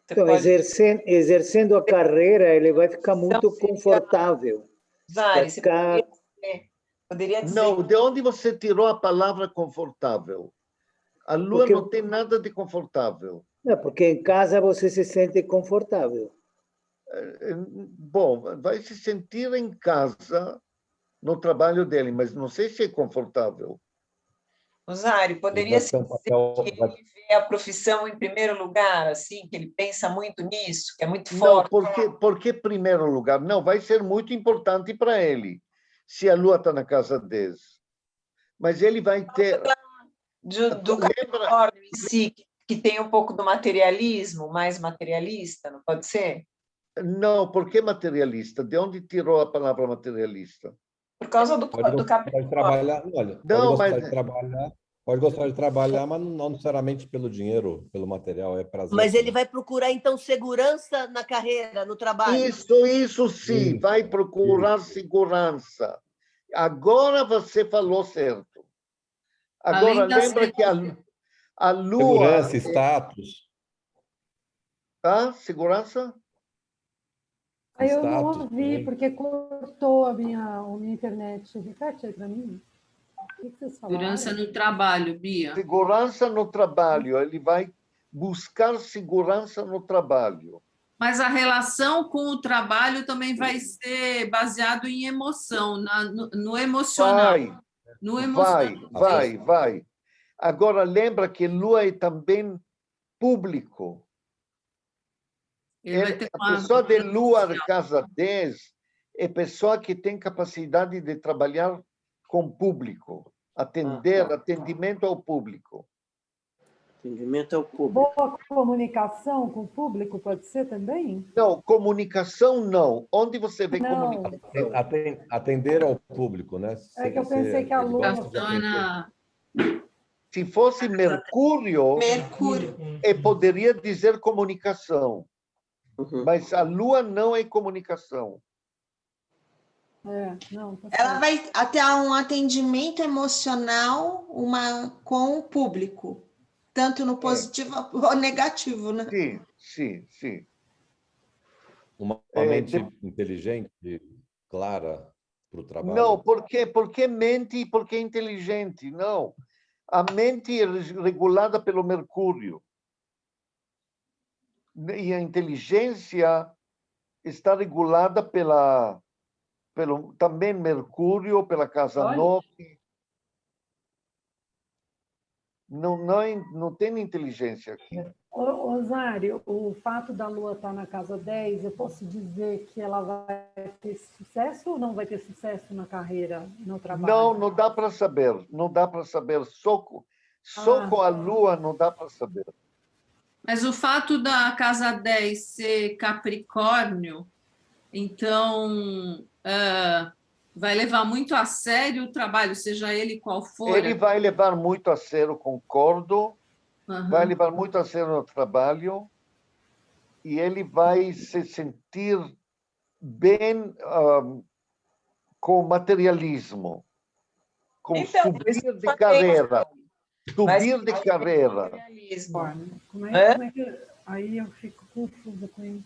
Então, exercendo a carreira, ele vai ficar muito confortável. Zari, poderia dizer... Não, de onde você tirou a palavra confortável? A Lua não tem nada de confortável. Não, porque em casa você se sente confortável. Bom, vai se sentir em casa no trabalho dele, mas não sei se é confortável. Zari, poderia ser que ele vê a profissão em primeiro lugar, assim, que ele pensa muito nisso, que é muito forte. Não, porque primeiro lugar? Não, vai ser muito importante para ele, se a Lua está na casa 10. Mas ele vai ter... Do Capricórnio em si, que tem um pouco do materialismo, mais materialista, não pode ser? Não, por que materialista? De onde tirou a palavra materialista? Por causa do Capricórnio. Trabalhar, olha, não, mas trabalhar Pode gostar de trabalhar, mas não necessariamente pelo dinheiro, pelo material, é prazer. Mas ele vai procurar, então, segurança na carreira, no trabalho. Isso sim, vai procurar segurança. Agora você falou certo. Agora, lembra que a Lua... Segurança, status. Tá? Segurança? Eu não ouvi, porque cortou a minha internet. Repete aí para mim. O que vocês falaram? Segurança no trabalho, Bia. Segurança no trabalho. Ele vai buscar segurança no trabalho. Mas a relação com o trabalho também vai ser baseado em emoção, no emocional. No emocional. Vai. Agora, lembra que Lua é também público. A pessoa de Lua de casa 10 é pessoa que tem capacidade de trabalhar com público, atendimento ao público. Atendimento ao público. Boa comunicação com o público pode ser também? Não, comunicação não. Onde você vê comunicação? Atender ao público, né? É que eu pensei que a Lua... Se fosse Mercúrio, poderia dizer comunicação. Mas a Lua não é comunicação. Ela vai ter um atendimento emocional com o público, tanto no positivo ou negativo, né? Sim. Uma mente inteligente, clara para o trabalho. Não, porque mente e porque é inteligente. Não. A mente é regulada pelo Mercúrio. E a inteligência está regulada pelo também Mercúrio, pela casa 9. Não tem inteligência aqui. Osário, o fato da Lua estar na casa 10, eu posso dizer que ela vai ter sucesso ou não vai ter sucesso na carreira, no trabalho? Não dá para saber. Não dá para saber. Só com a Lua não dá para saber. Mas o fato da casa 10 ser Capricórnio, então vai levar muito a sério o trabalho, seja ele qual for. Ele vai levar muito a sério, concordo. Vai levar muito a sério no trabalho e ele vai se sentir bem com materialismo, com subir de carreira. Subir de carreira. Como é que... Aí eu fico confusa com isso.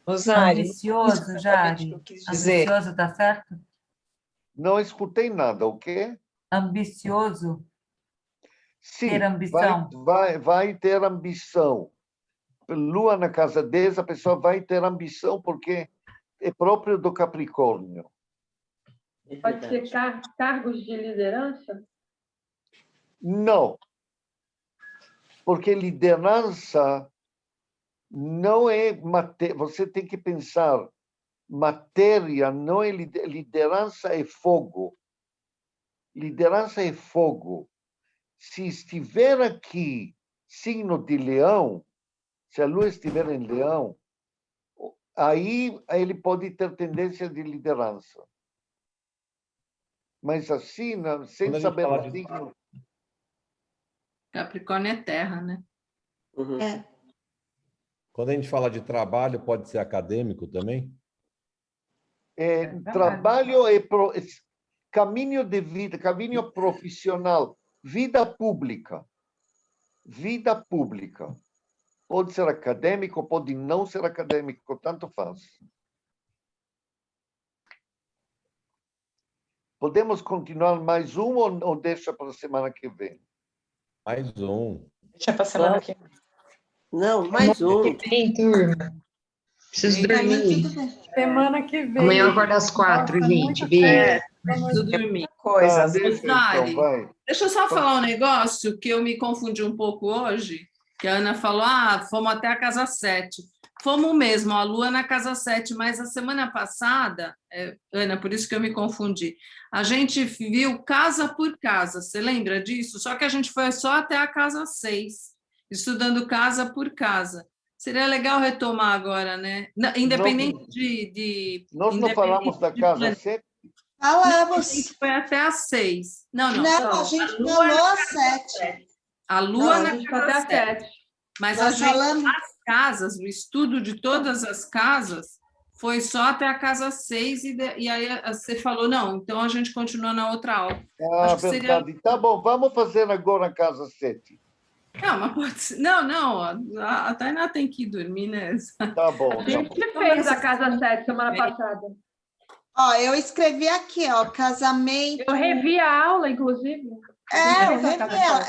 Osário, ambicioso, Jari? Ambicioso, tá certo? Não escutei nada, o quê? Ambicioso? Sim, ter ambição. Vai ter ambição. Lua na casa 10, a pessoa vai ter ambição porque é próprio do Capricórnio. Pode ser cargos de liderança? Não, porque liderança não é matéria. Você tem que pensar, matéria não é liderança, é fogo. Liderança é fogo. Se estiver aqui signo de Leão, se a Lua estiver em Leão, aí ele pode ter tendência de liderança. Mas assim, sem saber o signo. Capricórnio é terra, né? Quando a gente fala de trabalho, pode ser acadêmico também? Trabalho é caminho de vida, caminho profissional, vida pública. Vida pública. Pode ser acadêmico, pode não ser acadêmico, tanto faz. Podemos continuar mais um ou deixa para a semana que vem? Mais um. Deixa para a semana que vem. Não, mais um. Que bem, turma. Preciso dormir. Semana que vem. Amanhã eu acordo às 4, gente. Beijo. Preciso dormir. Deixa eu só falar um negócio que eu me confundi um pouco hoje, que a Ana falou, fomos até a casa 7. Fomos mesmo, a Lua na casa 7, mas a semana passada, Ana, por isso que eu me confundi, a gente viu casa por casa, você lembra disso? Só que a gente foi só até a casa 6, estudando casa por casa. Seria legal retomar agora, né? Independente de nós não falamos da casa 7? Falamos. Foi até às 6. Não, a gente falou às 7. A Lua Não, na a gente foi casa até 7. às 7. Mas Nós falamos... as casas, o estudo de todas as casas, foi só até a casa 6, e aí você falou, não, então a gente continua na outra aula. Ah, verdade. Tá bom, vamos fazer agora a casa 7. Não, mas pode ser... Não, a Tainá tem que dormir, né? Tá bom. A gente fez a casa 7 semana passada. Ó, eu escrevi aqui, ó, casamento... Eu revi a aula, inclusive. Eu revi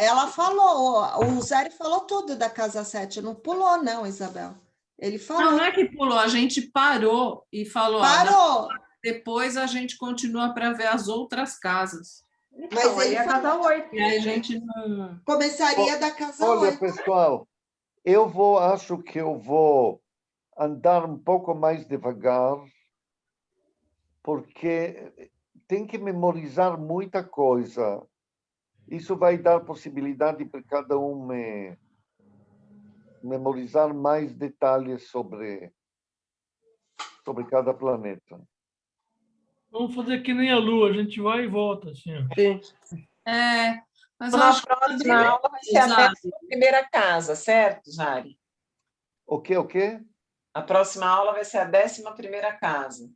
ela falou, o Zé falou tudo da casa 7, não pulou não, Isabel. Ele falou. Não é que pulou, a gente parou e falou... Parou! Depois a gente continua para ver as outras casas. Mas então, ele aí a casa 8. E aí a gente não... Começaria da casa 8. Olha, pessoal, acho que eu vou andar um pouco mais devagar, porque tem que memorizar muita coisa. Isso vai dar possibilidade para cada um memorizar mais detalhes sobre cada planeta. Vamos fazer que nem a Lua, a gente vai e volta, assim. Ó. Sim. Mas Na próxima aula vai ser a 11ª casa, certo, Zari? O quê? A próxima aula vai ser a 11ª casa.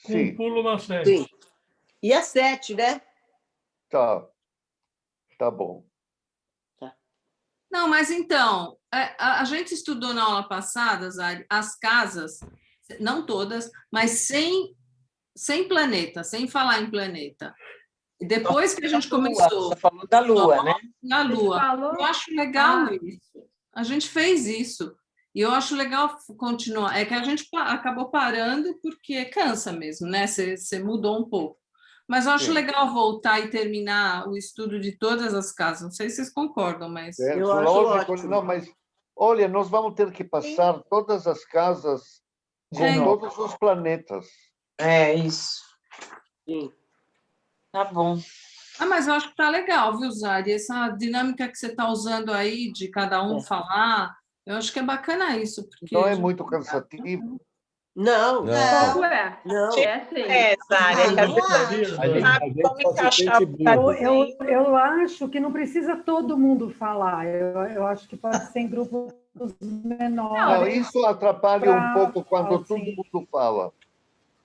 Com pulo na 7. Sim. E a 7, né? Tá bom. Não, mas então, a gente estudou na aula passada, Zari, as casas, não todas, mas sem planeta, sem falar em planeta. E depois que a gente começou... Você falou da Lua, né? Na Lua. Eu acho legal isso. A gente fez isso. E eu acho legal continuar. É que a gente acabou parando porque cansa mesmo, né? Você mudou um pouco. Mas eu acho legal voltar e terminar o estudo de todas as casas. Não sei se vocês concordam, mas... Eu acho lógico. Não, mas, olha, nós vamos ter que passar todas as casas com todos os planetas. É, isso. Sim. Tá bom. Mas eu acho que tá legal, viu, Zari? Essa dinâmica que você está usando aí, de cada um falar, eu acho que é bacana isso. Porque não é muito cansativo? Não. Não. É sim. Eu acho que não precisa todo mundo falar. Eu acho que pode ser em grupos menores. Não, isso atrapalha um pouco quando todo mundo fala.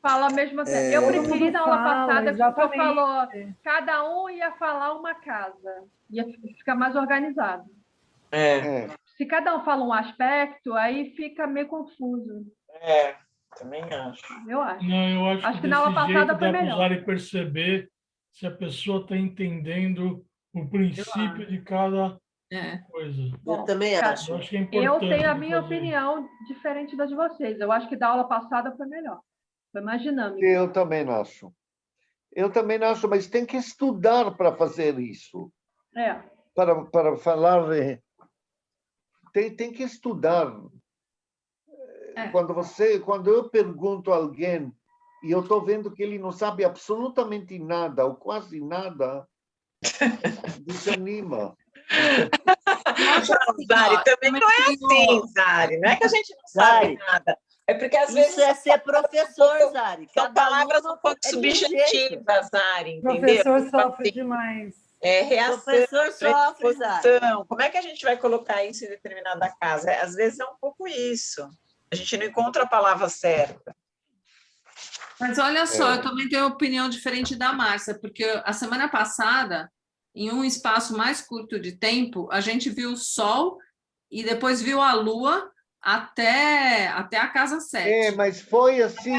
Fala mesmo assim. Eu preferi na aula passada que você falou, cada um ia falar uma casa. Ia ficar mais organizado. Se cada um fala um aspecto, aí fica meio confuso. Também acho. Eu acho. Não, eu acho que na aula passada foi melhor. Dá para perceber se a pessoa está entendendo o princípio de cada coisa. Eu também acho. Eu acho que é importante. Eu tenho a minha opinião diferente da de vocês. Eu acho que da aula passada foi melhor. Foi mais dinâmico. Eu também acho. Mas tem que estudar para fazer isso. Para falar... Tem que estudar. Quando eu pergunto a alguém e eu estou vendo que ele não sabe absolutamente nada ou quase nada, desanima. Zari, também não é assim, Zari. Não é que a gente não sabe nada. É porque às vezes... Isso é ser professor, Zari. São palavras um pouco subjetivas, Zari, entendeu? Professor sofre demais. Reação, professor sofre, Zari. Como é que a gente vai colocar isso em determinada casa? Às vezes é um pouco isso. A gente não encontra a palavra certa. Mas olha só, eu também tenho uma opinião diferente da Márcia, porque a semana passada, em um espaço mais curto de tempo, a gente viu o Sol e depois viu a Lua até a casa 7. Mas foi assim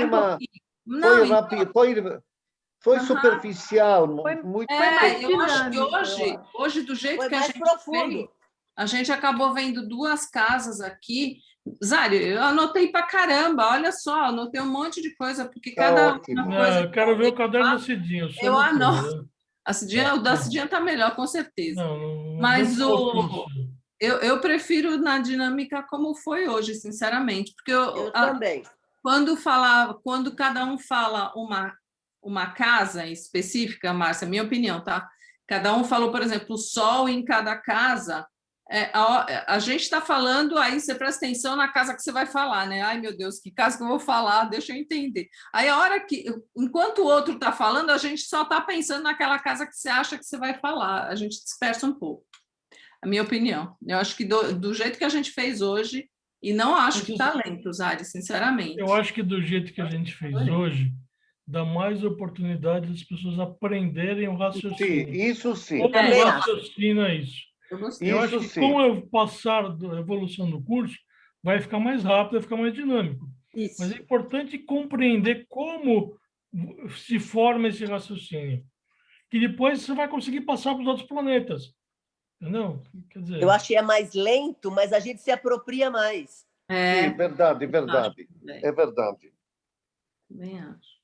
foi superficial, muito eu acho que hoje do jeito que a gente fez, a gente acabou vendo 2 casas aqui. Zari, eu anotei pra caramba, olha só, anotei um monte de coisa, porque cada coisa... Eu quero ver o caderno da Cidinha. Eu anoto. O da Cidinha está melhor, com certeza. Mas eu prefiro na dinâmica como foi hoje, sinceramente. Porque eu também. Quando cada um fala uma casa específica, Márcia, minha opinião, tá? Cada um falou, por exemplo, o Sol em cada casa... A gente está falando, aí você presta atenção na casa que você vai falar, né? Ai, meu Deus, que casa que eu vou falar? Deixa eu entender. Aí, a hora que, enquanto o outro está falando, a gente só está pensando naquela casa que você acha que você vai falar. A gente dispersa um pouco. A minha opinião. Eu acho que do jeito que a gente fez hoje, e não acho que está lento, Zari, sinceramente. Eu acho que do jeito que a gente fez hoje, dá mais oportunidade das pessoas aprenderem o raciocínio. Sim, isso sim. Como também acho. raciocina isso? Eu acho que sim. com a passar da evolução do curso, vai ficar mais rápido, vai ficar mais dinâmico. Isso. Mas é importante compreender como se forma esse raciocínio. Que depois você vai conseguir passar para os outros planetas. Entendeu? Quer dizer... Eu acho que é mais lento, mas a gente se apropria mais. Sim, verdade. É verdade. Também acho.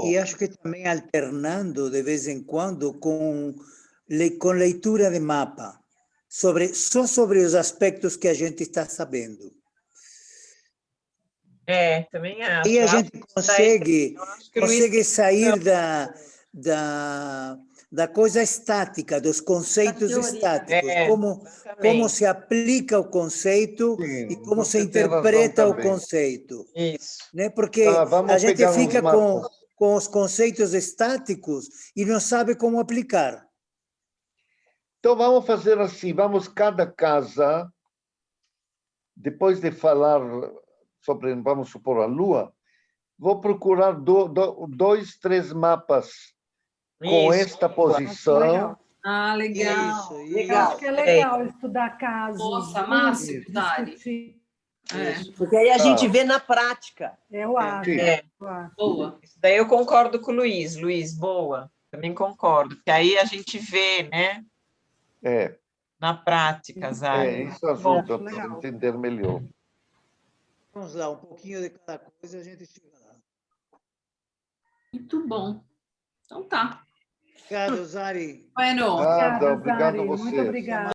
E acho que também alternando de vez em quando com leitura de mapa, só sobre os aspectos que a gente está sabendo. Também acho. E a gente consegue sair da coisa estática, dos conceitos estáticos, como se aplica o conceito e como se interpreta o conceito. Isso. Né? Porque a gente fica com os conceitos estáticos e não sabe como aplicar. Então, vamos fazer assim, cada casa, depois de falar sobre, vamos supor, a Lua, vou procurar 2, 3 mapas com esta posição. Ah, legal. Eu acho que é legal estudar casos. Nossa, máximo, Dari. Porque aí a gente vê na prática. Eu acho. Boa. Isso daí eu concordo com o Luiz. Luiz, boa. Também concordo. Porque aí a gente vê, né? Na prática, Zari. Isso ajuda para entender melhor. Vamos lá, um pouquinho de cada coisa, a gente chega lá. Muito bom. Então tá. Obrigado, Zari. Bueno. Obrigado a você. Muito obrigada.